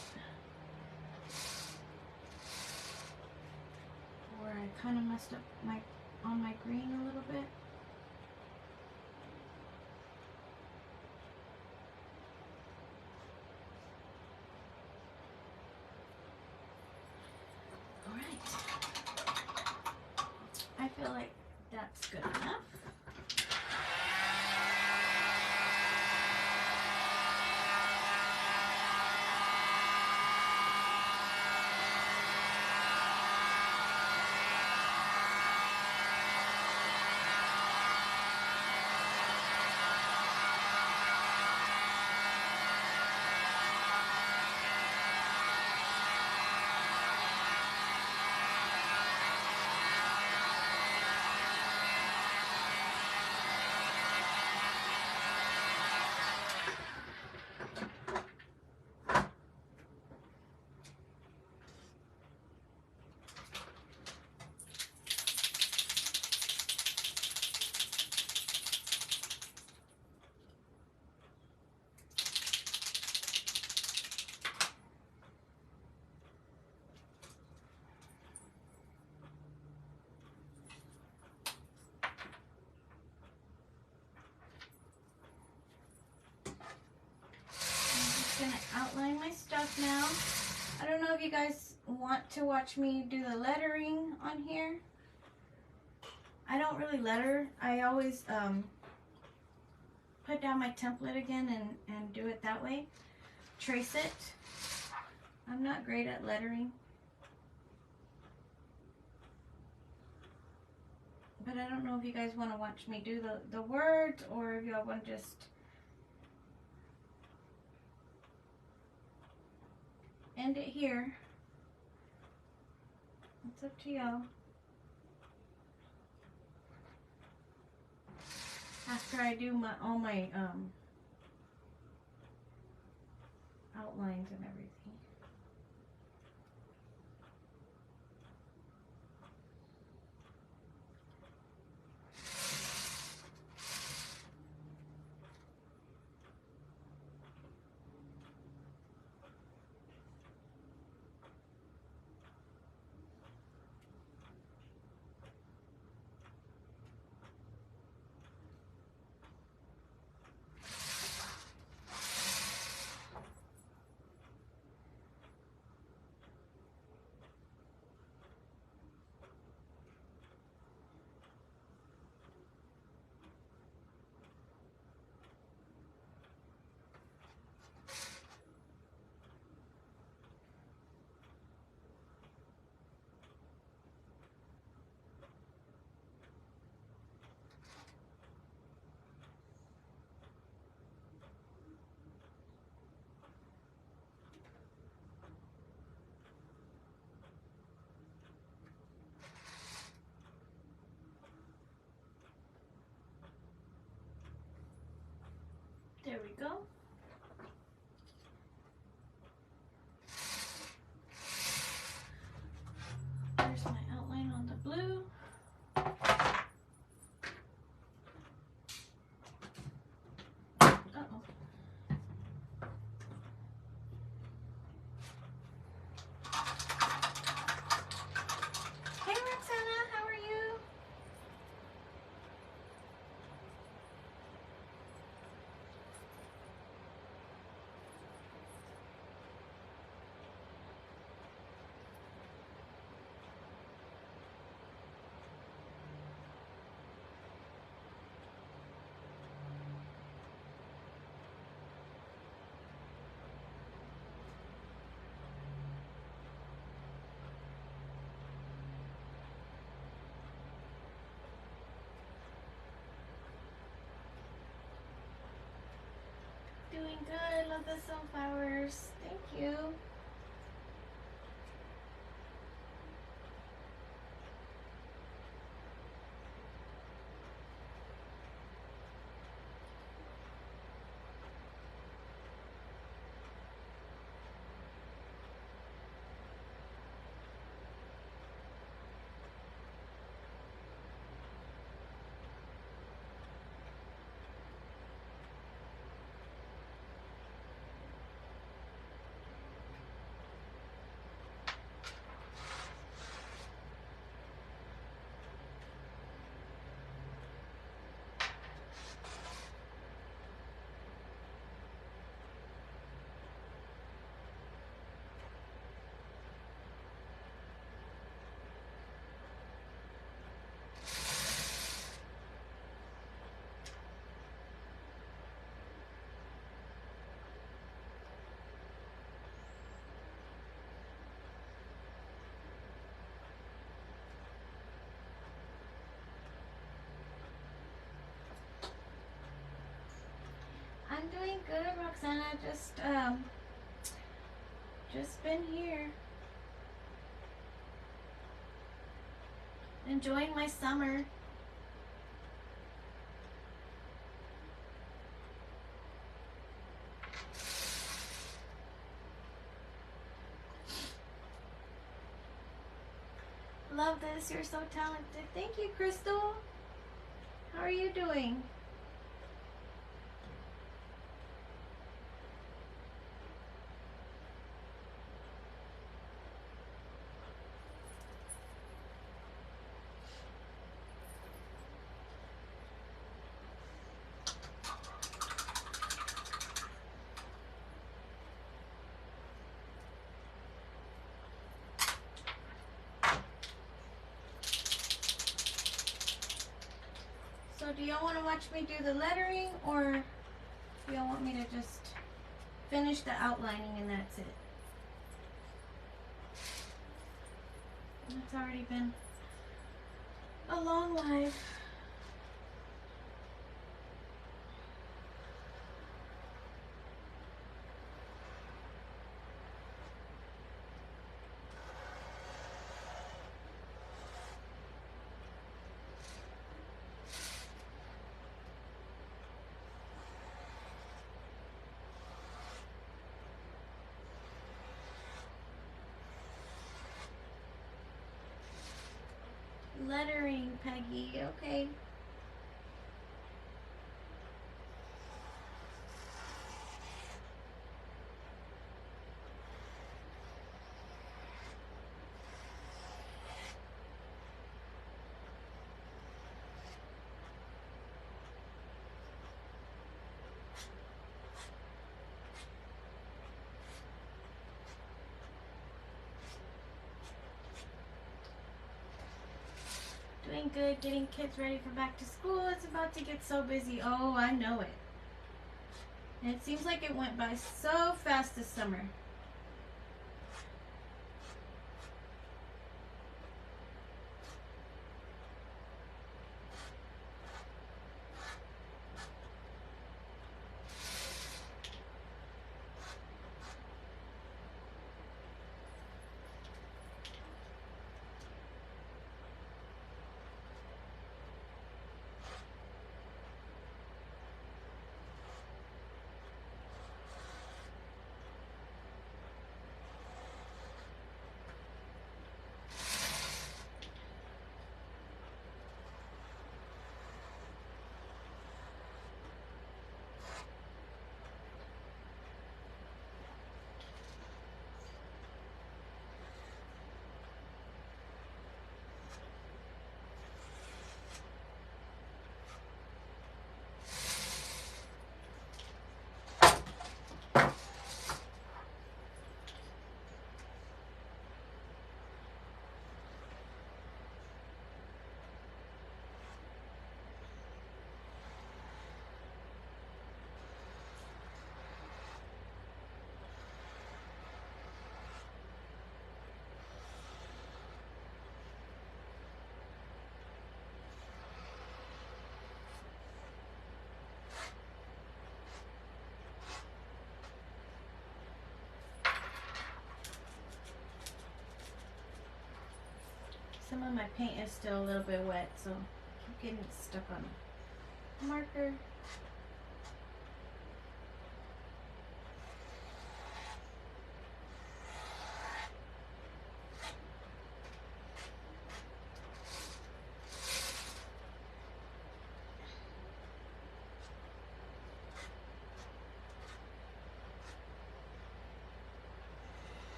Where I kind of messed up on my green a little bit. I feel like that's good enough. Gonna outline my stuff now. I don't know if you guys want to watch me do the lettering on here. I don't really letter. I always put down my template again and do it that way. Trace it. I'm not great at lettering. But I don't know if you guys want to watch me do the words or if y'all want to just end it here. It's up to y'all. After I do all my outlines and everything. There we go. There's my outline on the blue. Uh-oh. Hey Roxana, how are you? Doing good. Love the sunflowers. Thank you. I'm doing good, Roxana. Just been here. Enjoying my summer. Love this. You're so talented. Thank you, Crystal. How are you doing? So do y'all want to watch me do the lettering, or do y'all want me to just finish the outlining and that's it? It's already been a long life. Lettering, Peggy. Okay. Doing good, getting kids ready for back to school. It's about to get so busy. Oh, I know it. And it seems like it went by so fast this summer. Some of my paint is still a little bit wet, so I keep getting stuck on the marker.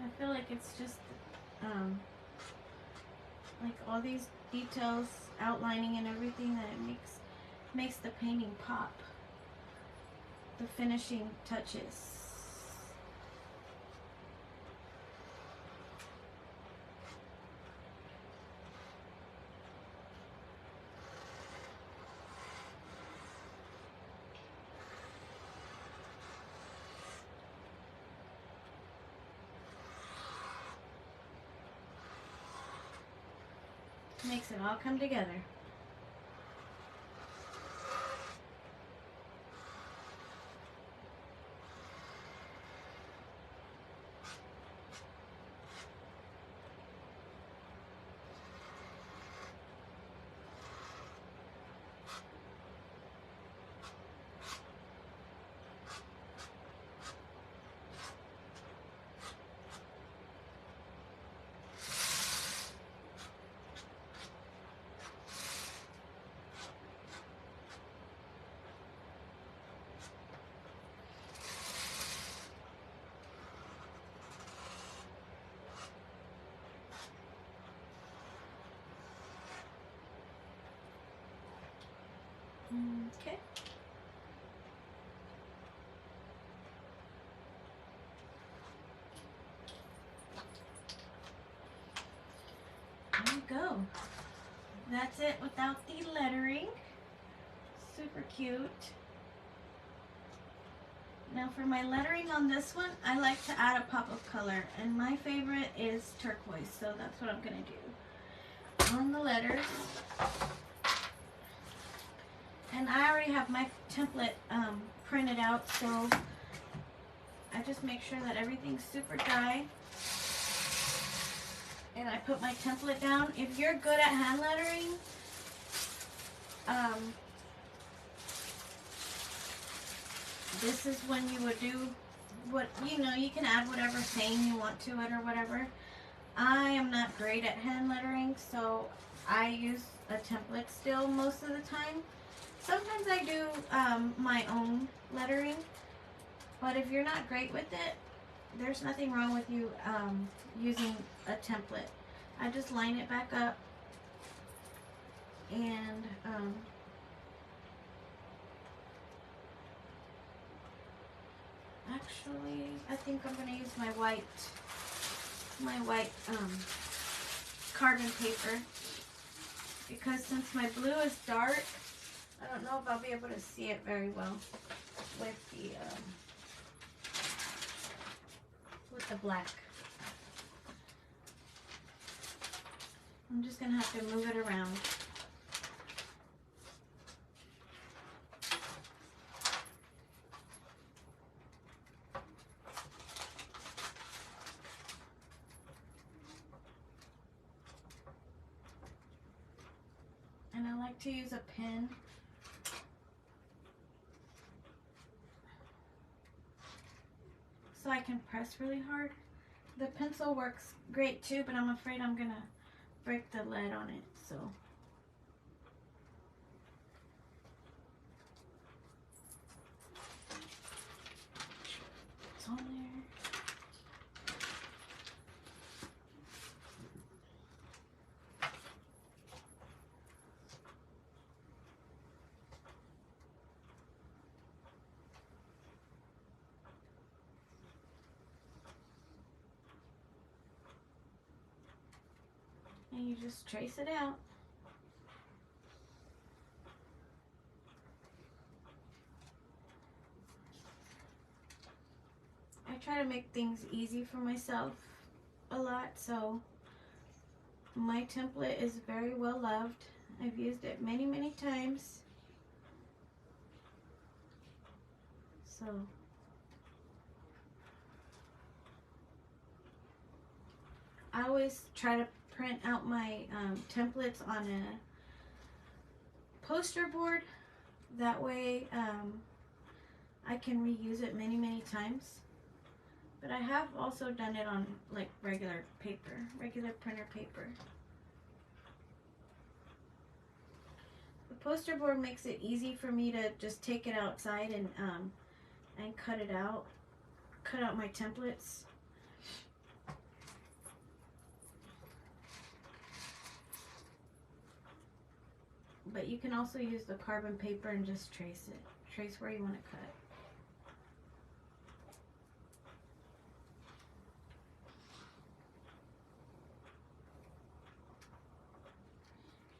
I feel like it's just like all these details, outlining and everything, that it makes the painting pop. The finishing touches. Makes it all come together. Okay. There you go. That's it without the lettering. Super cute. Now for my lettering on this one, I like to add a pop of color, and my favorite is turquoise, so that's what I'm gonna do on the letters. And I already have my template printed out, so I just make sure that everything's super dry. And I put my template down. If you're good at hand lettering, this is when you would do what, you know, you can add whatever saying you want to it or whatever. I am not great at hand lettering, so I use a template still most of the time. Sometimes I do my own lettering, but if you're not great with it, there's nothing wrong with you using a template. I just line it back up and actually I think I'm going to use my white carbon paper, because since my blue is dark, I don't know if I'll be able to see it very well with the black. I'm just gonna have to move it around. And I like to use a pen. So I can press really hard. The pencil works great too, but I'm afraid I'm gonna break the lead on it, so. It's on there. And you just trace it out. I try to make things easy for myself a lot, so my template is very well loved. I've used it many, many times. So I always try to print out my templates on a poster board. That way I can reuse it many, many times. But I have also done it on like regular paper, regular printer paper. The poster board makes it easy for me to just take it outside and cut it out, cut out my templates. But you can also use the carbon paper and just trace it. Trace where you want to cut.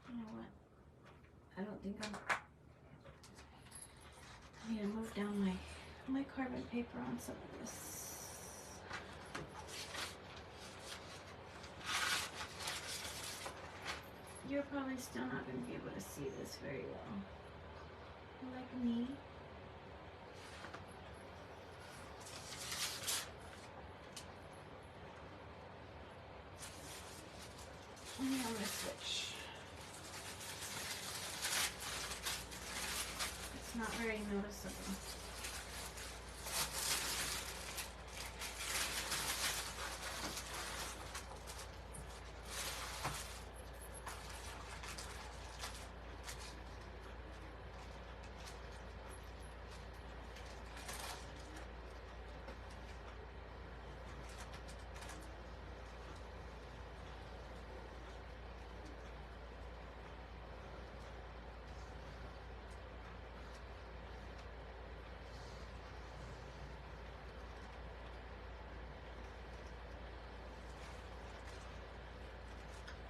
You know what? I don't think I need to move down my carbon paper on some of this. You you're probably still not going to be able to see this very well. Like me. And I'm going to switch. It's not very noticeable.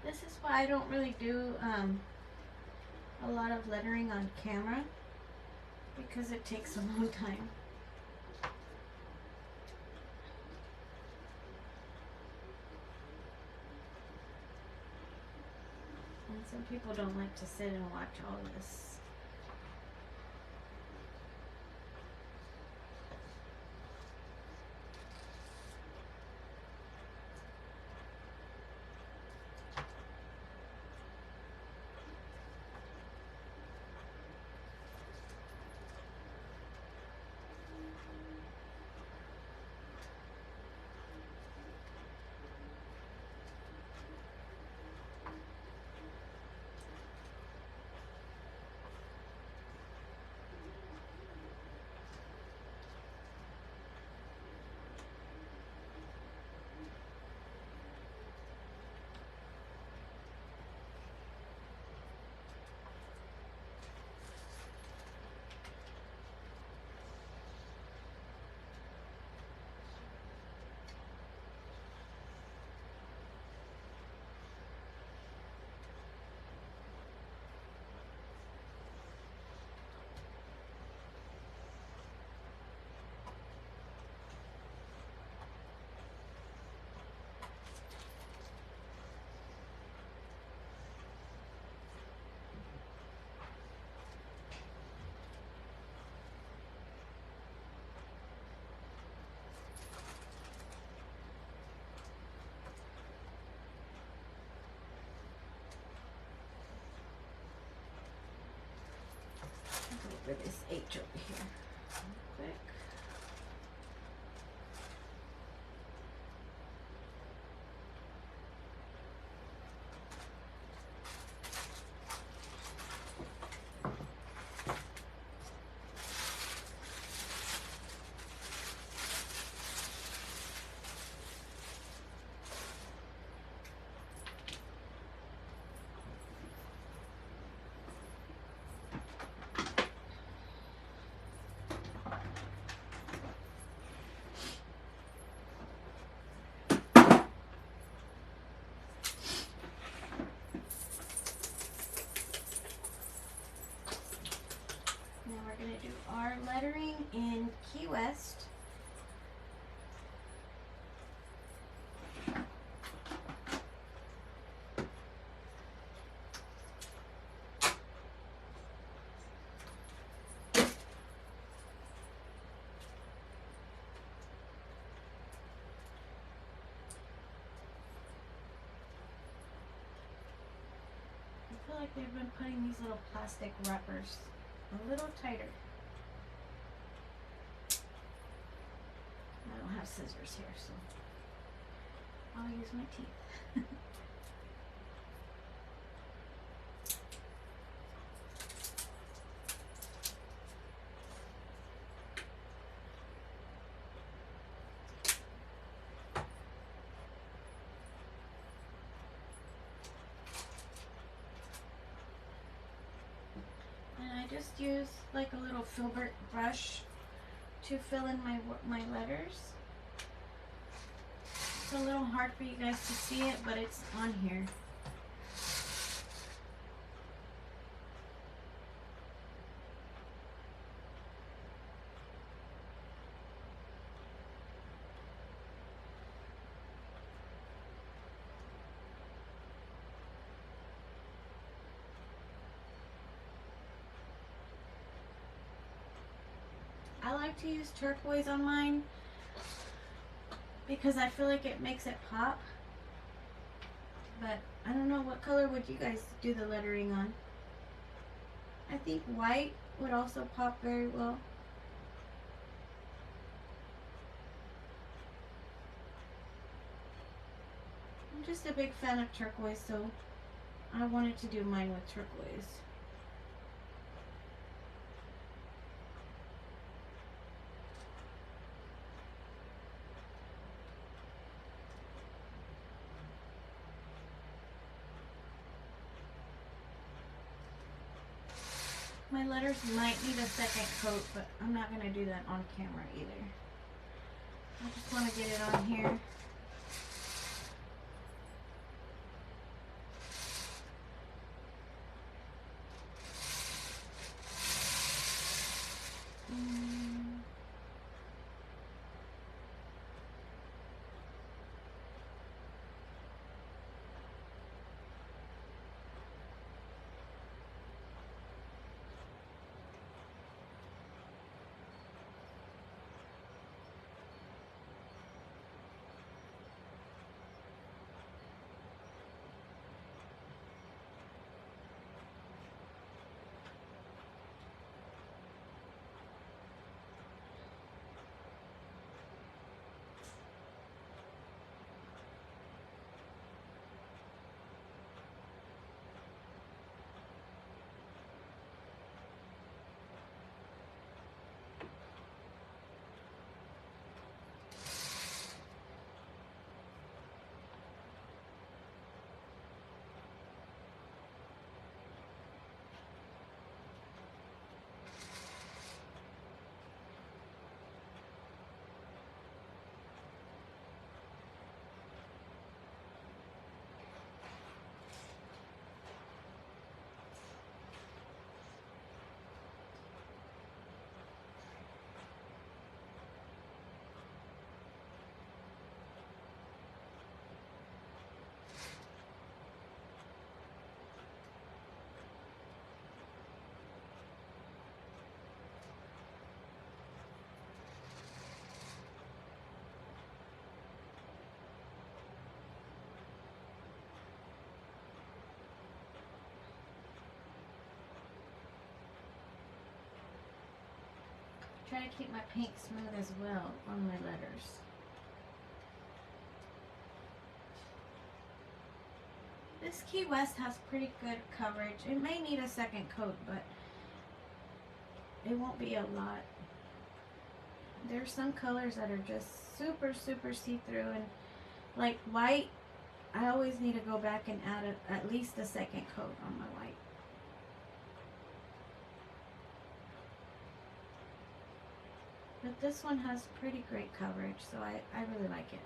This is why I don't really do a lot of lettering on camera, because it takes a long time. And some people don't like to sit and watch all this. Go over this H over here real quick. Going to do our lettering in Key West. I feel like they've been putting these little plastic wrappers a little tighter. I don't have scissors here, so I'll use my teeth. And I just use like a little filbert brush to fill in my letters. It's a little hard for you guys to see it, but it's on here. like to use turquoise on mine because I feel like it makes it pop. But I don't know, what color would you guys do the lettering on? I think white would also pop very well. I'm just a big fan of turquoise, so I wanted to do mine with turquoise. My letters might need a second coat, but I'm not going to do that on camera either. I just want to get it on here. Try to keep my paint smooth as well on my letters. This Key West has pretty good coverage. It may need a second coat, but it won't be a lot. There's some colors that are just super see-through, and like white, I always need to go back and add at least a second coat on my white. But this one has pretty great coverage, so I really like it.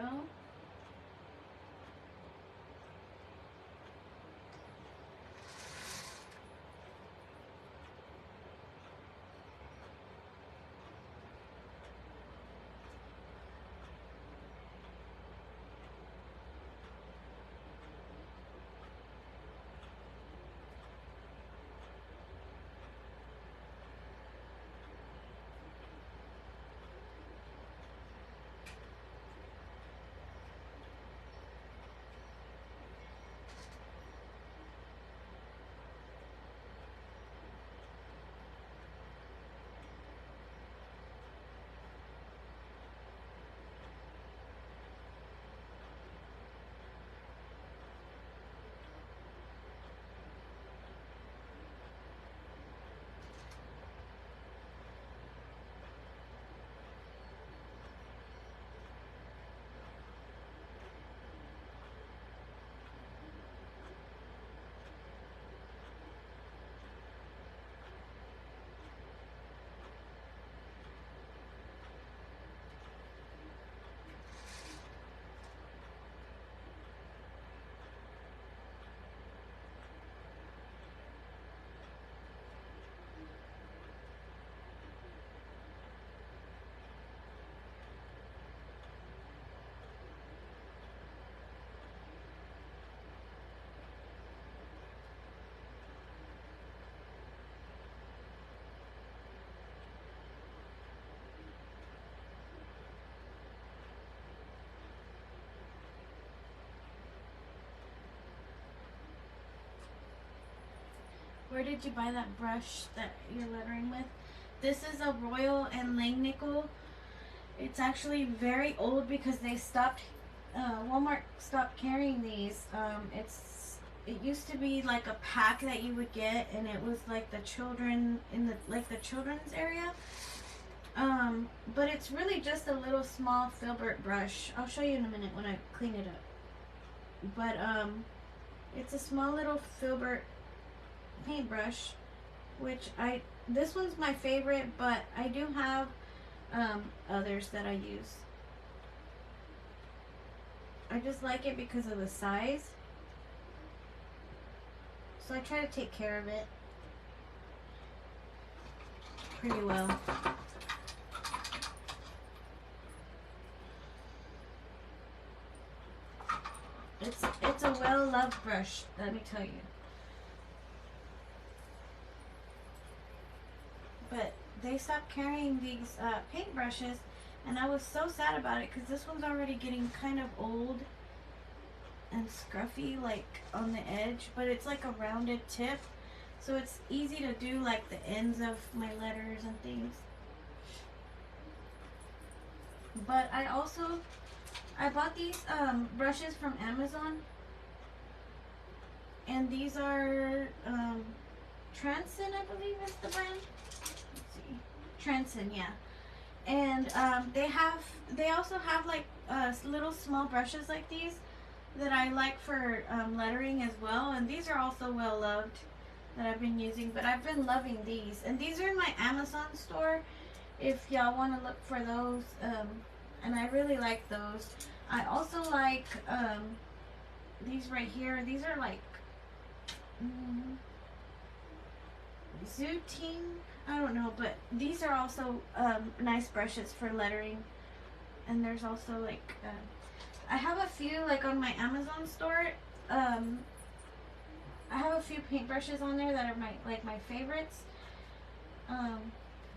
go. Where did you buy that brush that you're lettering with? This is a Royal and Langnickel. It's actually very old because they stopped, Walmart stopped carrying these. It used to be like a pack that you would get, and it was like the children in the children's area. But it's really just a little small filbert brush. I'll show you in a minute when I clean it up. But it's a small little filbert paintbrush, which this one's my favorite, but I do have others that I use. I just like it because of the size, so I try to take care of it pretty well. It's a well-loved brush, let me tell you. But they stopped carrying these paintbrushes, and I was so sad about it because this one's already getting kind of old and scruffy, like on the edge, but it's like a rounded tip, so it's easy to do like the ends of my letters and things. But I bought these brushes from Amazon, and these are Transin, I believe is the brand. Let's see, Transin, yeah. And they also have like little small brushes like these that I like for lettering as well, and these are also well loved that I've been using. But I've been loving these, and these are in my Amazon store if y'all want to look for those. And I really like those. I also like these right here. These are like Zoutine, I don't know, but these are also nice brushes for lettering. And there's also like I have a few like on my Amazon store. I have a few paintbrushes on there that are my favorites,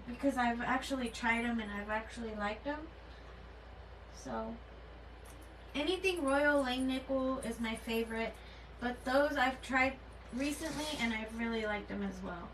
because I've actually tried them and I've actually liked them. So anything Royal Langnickel is my favorite, but those I've tried recently and I've really liked them as well.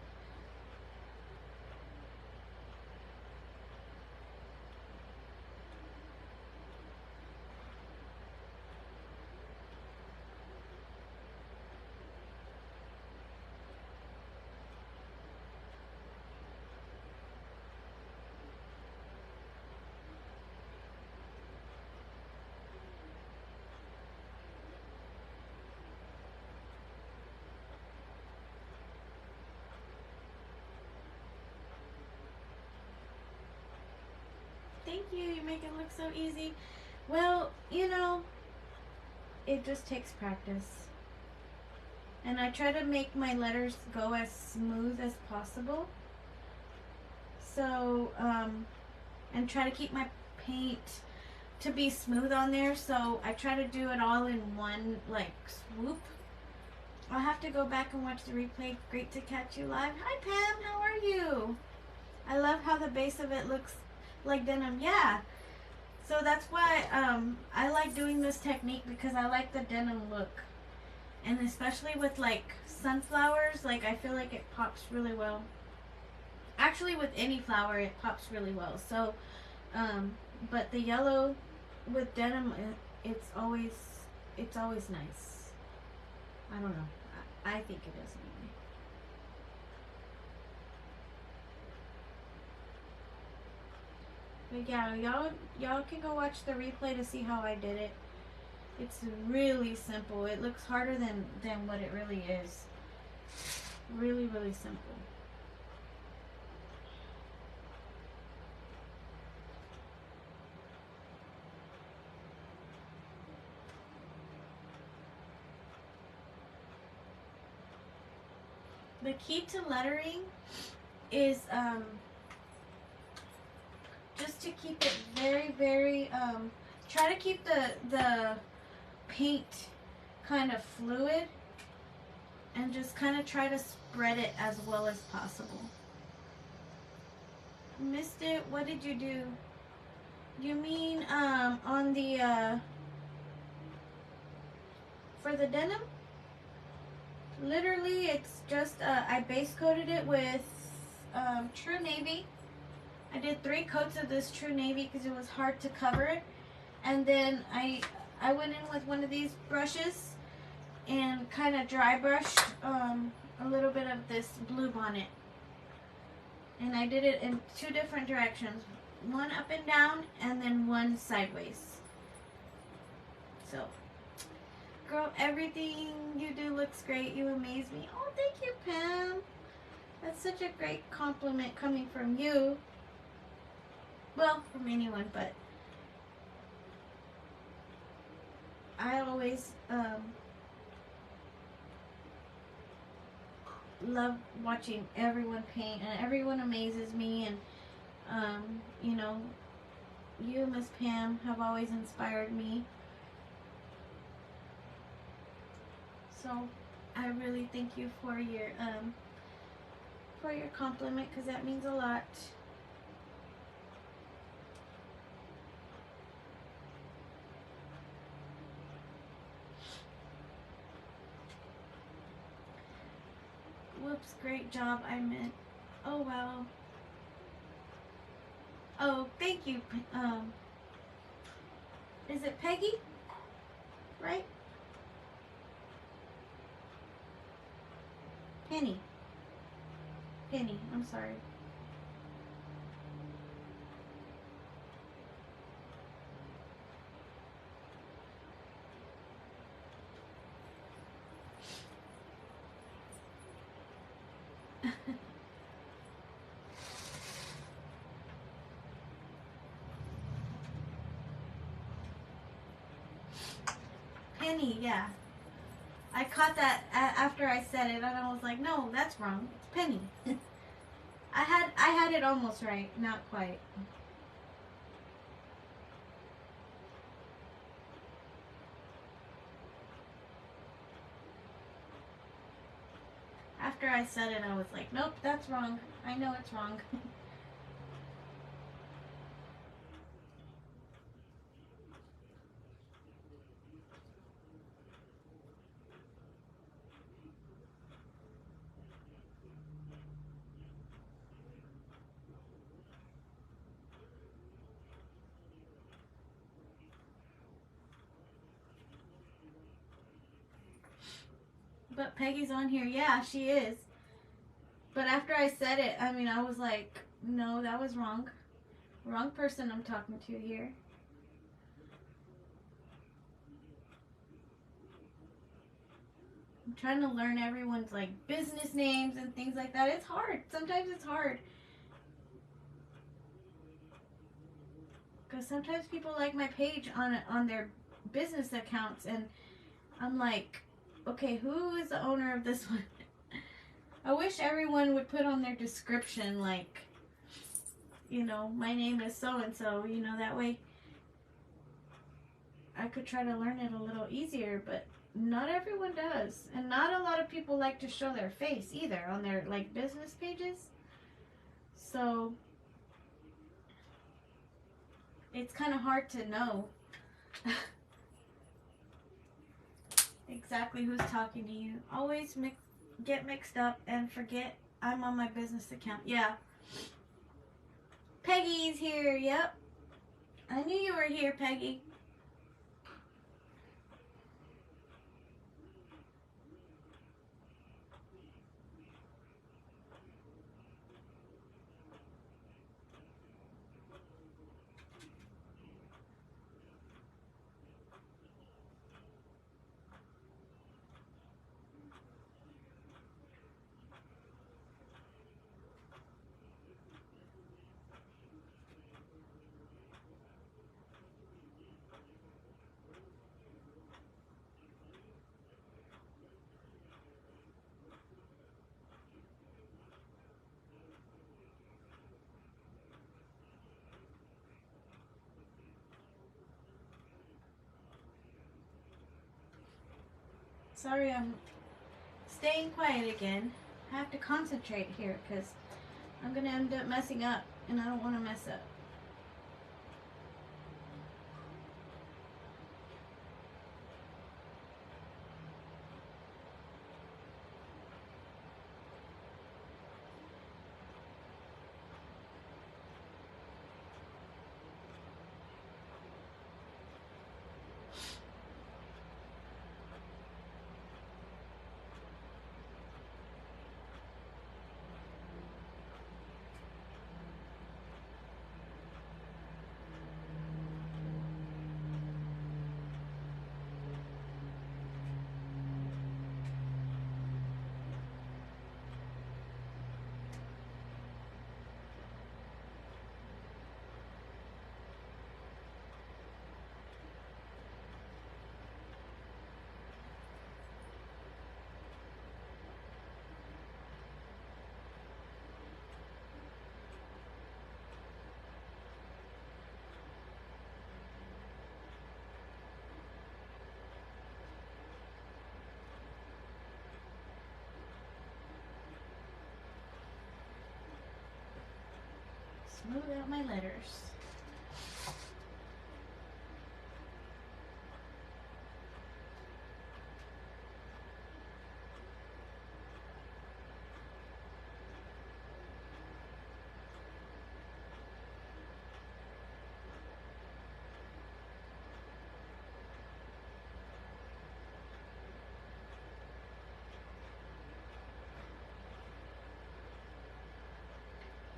Thank you. You make it look so easy. Well, you know, it just takes practice. And I try to make my letters go as smooth as possible. So, and try to keep my paint to be smooth on there. So I try to do it all in one, like, swoop. I'll have to go back and watch the replay. Great to catch you live. Hi, Pam. How are you? I love how the base of it looks like denim. Yeah. So that's why I like doing this technique, because I like the denim look. And especially with like sunflowers, like I feel like it pops really well. Actually, with any flower, it pops really well. So, but the yellow with denim, it's it's always nice. I don't know. I think it is anyway. But yeah, y'all can go watch the replay to see how I did it. It's really simple. It looks harder than what it really is. Really, really simple. The key to lettering is just to keep it very, very, try to keep the paint kind of fluid, and just kind of try to spread it as well as possible. Missed it? What did you do? You mean on the for the denim? Literally, it's just I base coated it with True Navy. I did 3 coats of this True Navy because it was hard to cover it, and then I went in with one of these brushes and kind of dry brushed a little bit of this blue bonnet, and I did it in 2 different directions, one up and down and then one sideways. So, girl, everything you do looks great. You amaze me. Oh, thank you, Pam. That's such a great compliment coming from you. Well, from anyone, but I always love watching everyone paint, and everyone amazes me. And you know, you, Miss Pam, have always inspired me. So I really thank you for your compliment, because that means a lot. Whoops, great job. I meant, oh wow. Oh, thank you. Is it Peggy? Right? Penny. Penny, I'm sorry. Penny, yeah. I caught that after I said it, and I was like, no, that's wrong. It's Penny. I had it almost right, not quite. After I said it, I was like, nope, that's wrong. I know it's wrong. But Peggy's on here. Yeah, she is. But after I said it, I mean, I was like, no, that was wrong. Wrong person I'm talking to here. I'm trying to learn everyone's like business names and things like that. It's hard. Sometimes it's hard. Because sometimes people like my page on their business accounts, and I'm like, okay, who is the owner of this one? I wish everyone would put on their description, like, you know, my name is so-and-so, you know, that way I could try to learn it a little easier, but not everyone does. And not a lot of people like to show their face either on their, like, business pages. So it's kind of hard to know exactly who's talking to you. Always get mixed up and forget I'm on my business account. Yeah. Peggy's here. Yep. I knew you were here, Peggy. Sorry, I'm staying quiet again. I have to concentrate here because I'm going to end up messing up, and I don't want to mess up. Smooth out my letters.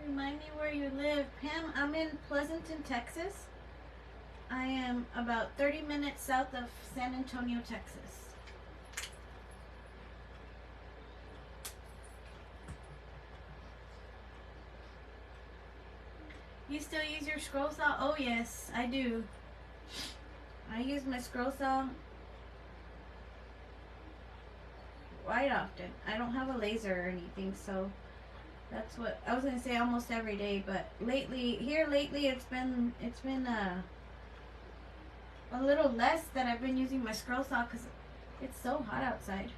Remind me where you live. Pam, I'm in Pleasanton, Texas. I am about 30 minutes south of San Antonio, Texas. You still use your scroll saw? Oh yes, I do. I use my scroll saw quite often. I don't have a laser or anything, so that's what I was gonna say, almost every day, but lately it's been a little less that I've been using my scroll saw because it's so hot outside.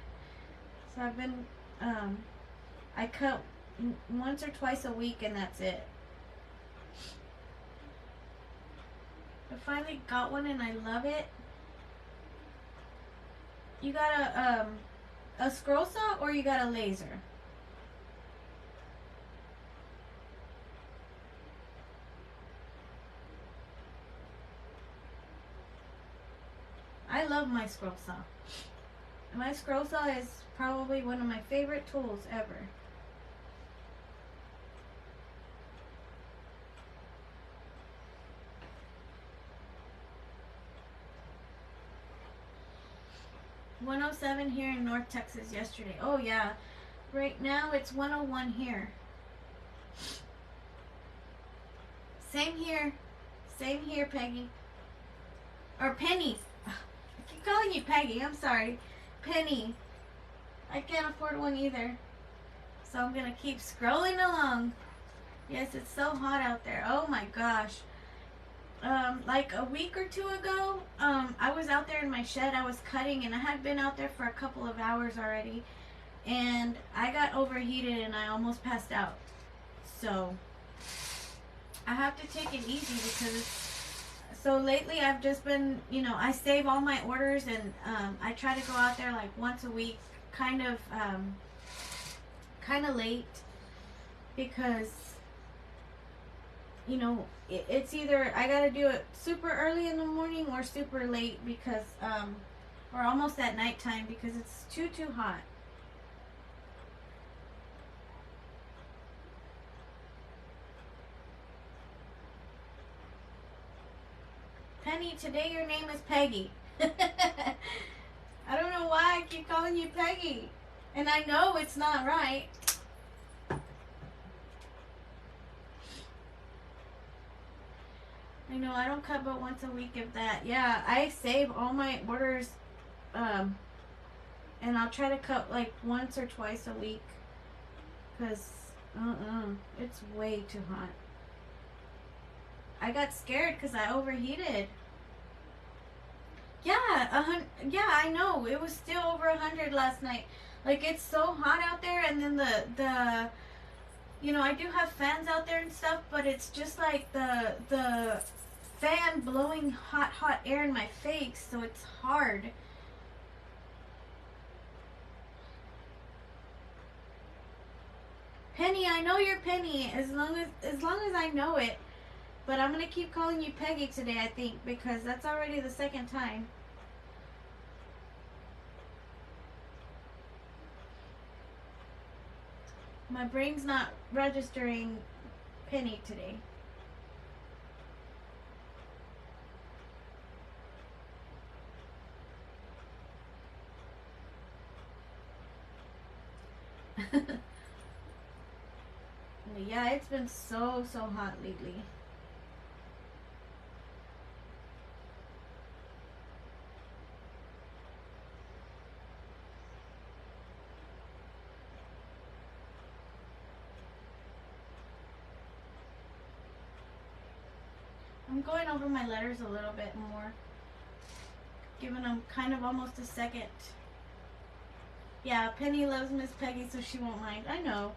So I've been I cut once or twice a week, and that's it. I finally got one and I love it. You got a scroll saw or you got a laser? I love my scroll saw. My scroll saw is probably one of my favorite tools ever. $107 here in North Texas yesterday. Oh yeah. Right now it's 101 here. Same here. Same here, Peggy. Or Penny. I keep calling you Peggy. I'm sorry. Penny. I can't afford one either. So I'm going to keep scrolling along. Yes, it's so hot out there. Oh my gosh. Like a week or two ago, I was out there in my shed. I was cutting, and I had been out there for a couple of hours already. And I got overheated and I almost passed out. So I have to take it easy because so lately I've just been, I save all my orders, and I try to go out there like once a week, kind of late, because it's either I gotta do it super early in the morning or super late, because or almost at nighttime, because it's too hot. Penny, today your name is Peggy. I don't know why I keep calling you Peggy. And I know it's not right. I know, I don't cut but once a week, if that. Yeah, I save all my orders, and I'll try to cut like once or twice a week, because it's way too hot. I got scared because I overheated. Yeah, yeah, I know. It was still over 100 last night. Like, it's so hot out there, and then the I do have fans out there and stuff, but it's just like the fan blowing hot air in my face, so it's hard. Penny, I know you're Penny, as long as I know it. But I'm gonna keep calling you Peggy today, I think, because that's already the second time. My brain's not registering Penny today. Yeah, it's been so hot lately. I'm going over my letters a little bit more, giving them kind of almost a second. Yeah, Penny loves Miss Peggy, so she won't mind. I know.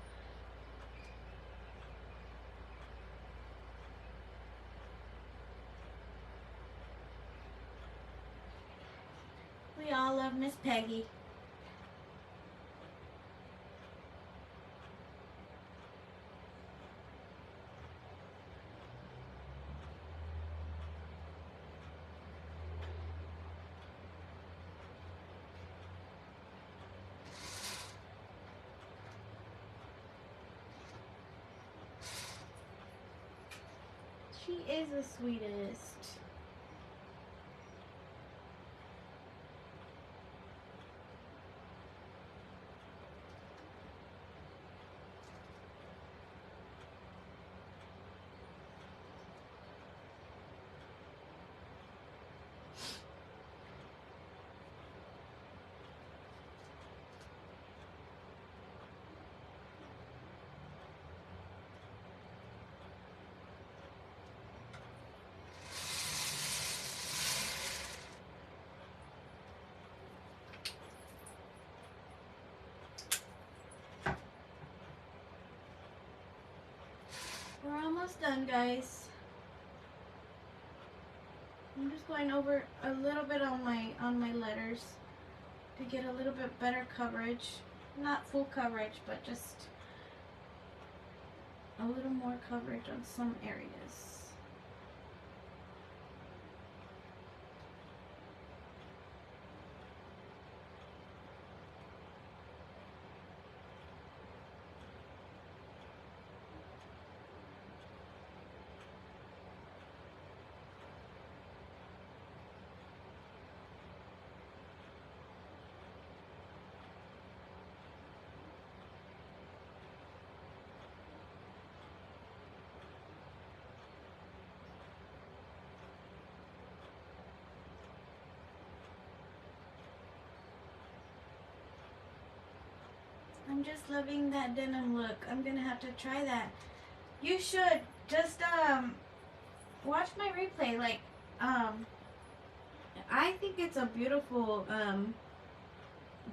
We all love Miss Peggy. She is the sweetest. We're almost done, guys. I'm just going over a little bit on my letters to get a little bit better coverage. Not full coverage, but just a little more coverage on some areas. I'm just loving that denim look. I'm gonna have to try that. You should just watch my replay. Like I think it's a beautiful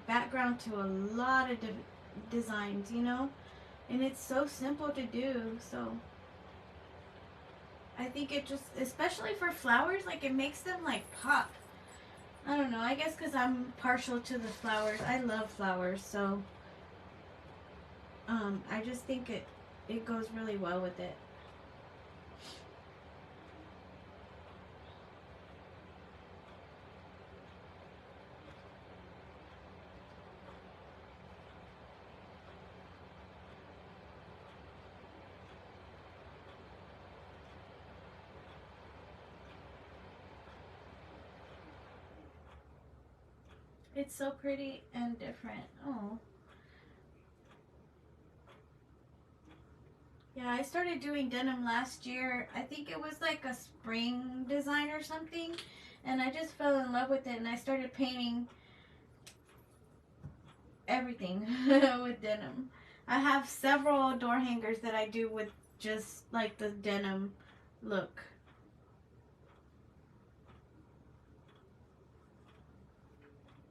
background to a lot of designs, you know, and it's so simple to do. So I think it just, especially for flowers, like it makes them like pop. I don't know. I guess because I'm partial to the flowers. I love flowers, so I just think it goes really well with it. It's so pretty and different. Oh. Yeah, I started doing denim last year. I think it was like a spring design or something. And I just fell in love with it and I started painting everything with denim. I have several door hangers that I do with just like the denim look.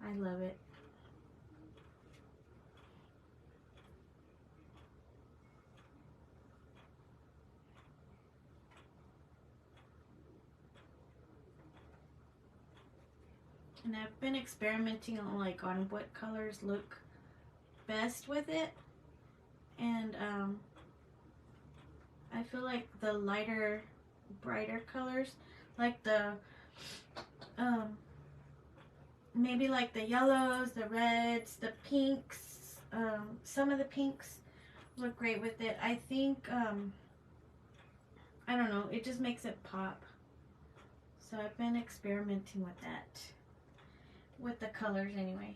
I love it. And I've been experimenting on like on what colors look best with it. And I feel like the lighter, brighter colors, like the maybe like the yellows, the reds, the pinks, some of the pinks look great with it. I think I don't know, it just makes it pop. So I've been experimenting with that, with the colors anyway.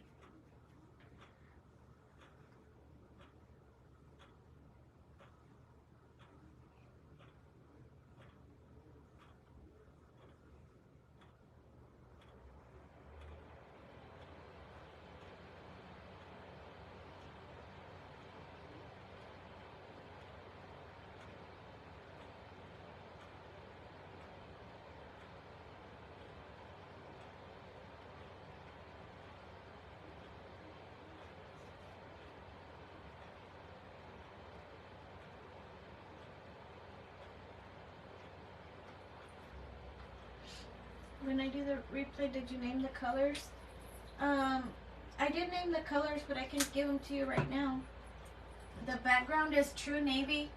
When I do the replay, did you name the colors? I did name the colors, but I can give them to you right now. The background is true navy,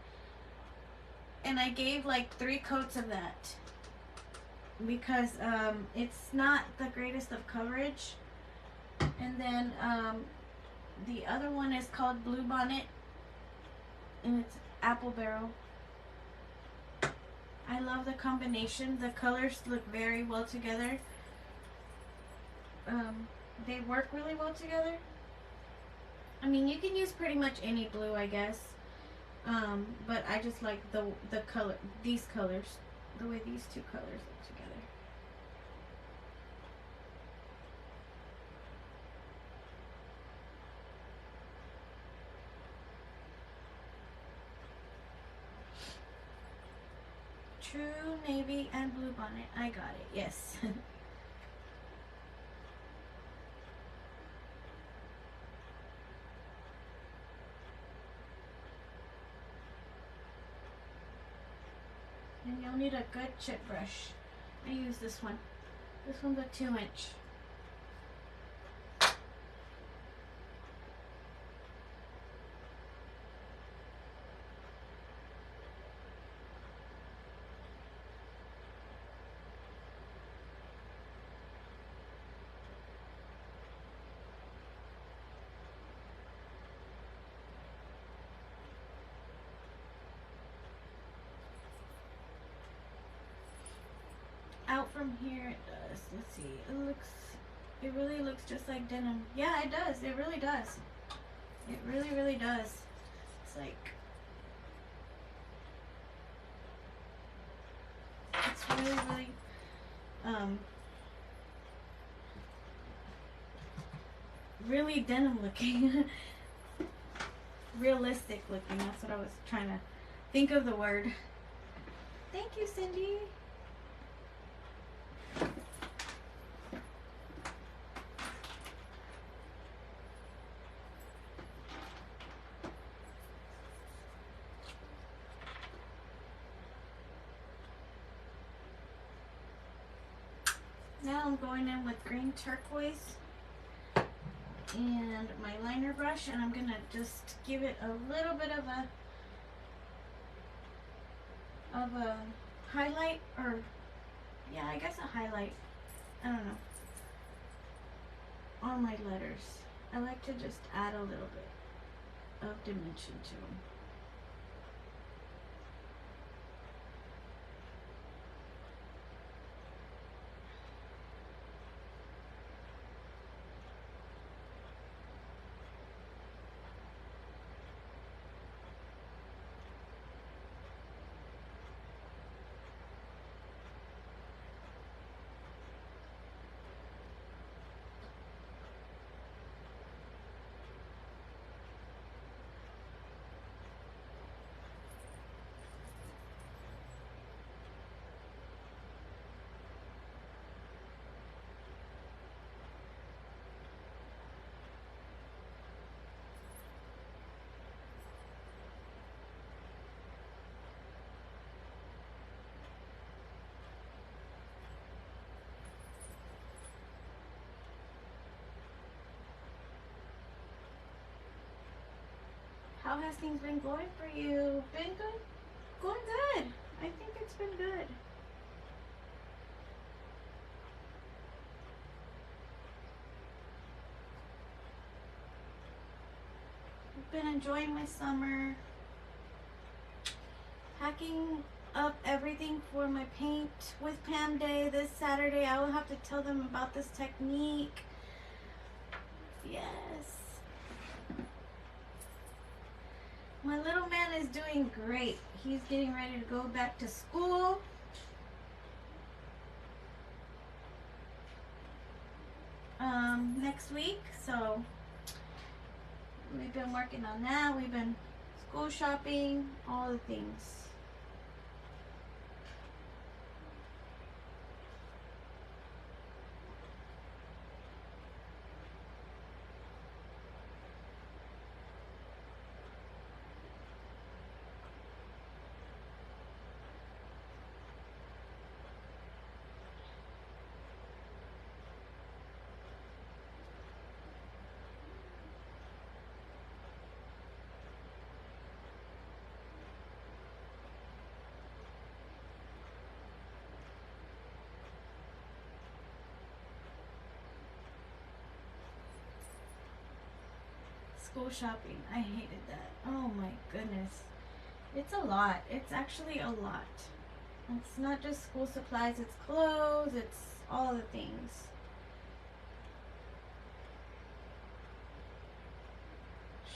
and I gave like 3 coats of that because it's not the greatest of coverage. And then the other one is called Blue Bonnet, and it's Apple Barrel. I love the combination. The colors look very well together. They work really well together. I mean, you can use pretty much any blue, I guess. But I just like the color, these colors, the way these 2 colors look together. True navy and Blue Bonnet. I got it. Yes. And you'll need a good chip brush. I use this one. This one's a 2-inch. Out from here it does. Let's see. It really looks just like denim. Yeah, it does. It really does. It really, really does. It's like, it's really, really, really denim looking. realistic looking. That's what I was trying to think of the word. Thank you, Cindy. Now I'm going in with green turquoise and my liner brush, and I'm gonna just give it a little bit of a highlight, or yeah, I guess a highlight. I don't know, on my letters. I like to just add a little bit of dimension to them. How has things been going for you? Been good? Going good. I think it's been good. I've been enjoying my summer. Packing up everything for my paint with Pam Day this Saturday. I will have to tell them about this technique. Yes. My little man is doing great. He's getting ready to go back to school. Next week, so we've been working on that. We've been school shopping, all the things. School shopping. I hated that. Oh my goodness. It's a lot. It's actually a lot. It's not just school supplies, it's clothes, it's all the things.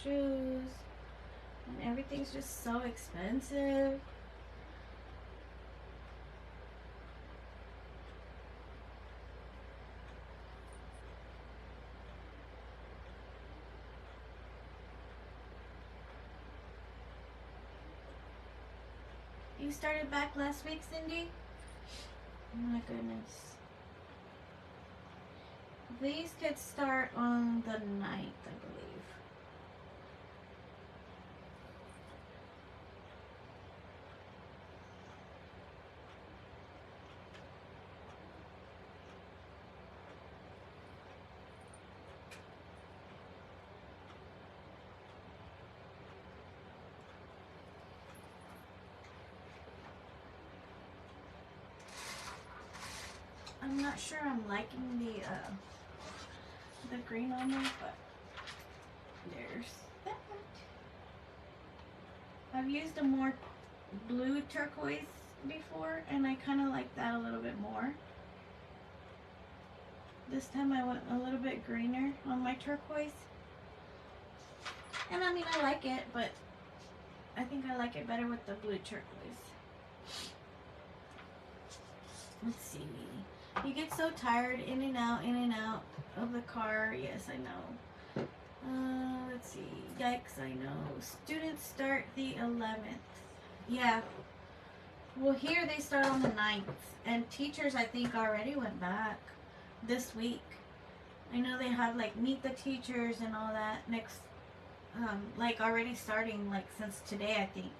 Shoes. And everything's just so expensive. You started back last week, Cindy? Oh my goodness. These kids start on the 9th, I believe. I'm not sure I'm liking the green on them, but there's that. I've used a more blue turquoise before, and I kind of like that a little bit more. This time I went a little bit greener on my turquoise. And I mean, I like it, but I think I like it better with the blue turquoise. Let's see. You get so tired in and out of the car. Yes, I know. Let's see. Yikes, I know. Students start the 11th. Yeah. Well, here they start on the 9th. And teachers, I think, already went back this week. I know they have, like, meet the teachers and all that next, like, already starting, like, since today, I think.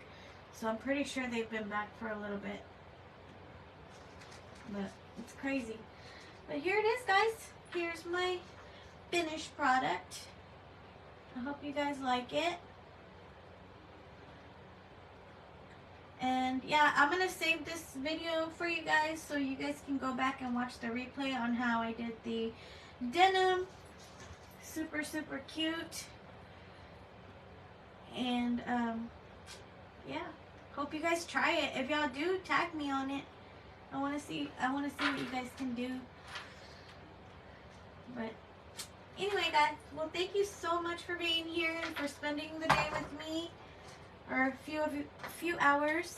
So I'm pretty sure they've been back for a little bit. But it's crazy. But here it is, guys. Here's my finished product. I hope you guys like it. And yeah, I'm going to save this video for you guys so you guys can go back and watch the replay on how I did the denim. Super, super cute. And yeah, hope you guys try it. If y'all do, tag me on it. I want to see what you guys can do. But anyway, guys, well, thank you so much for being here and for spending the day with me, or a few hours.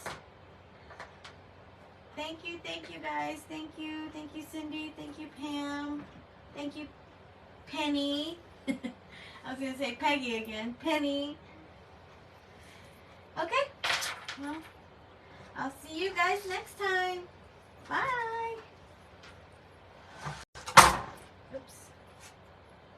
Thank you, guys. Thank you, Cindy. Thank you, Pam. Thank you, Penny. I was gonna say Peggy again. Penny. Okay. Well, I'll see you guys next time. Bye. Oops.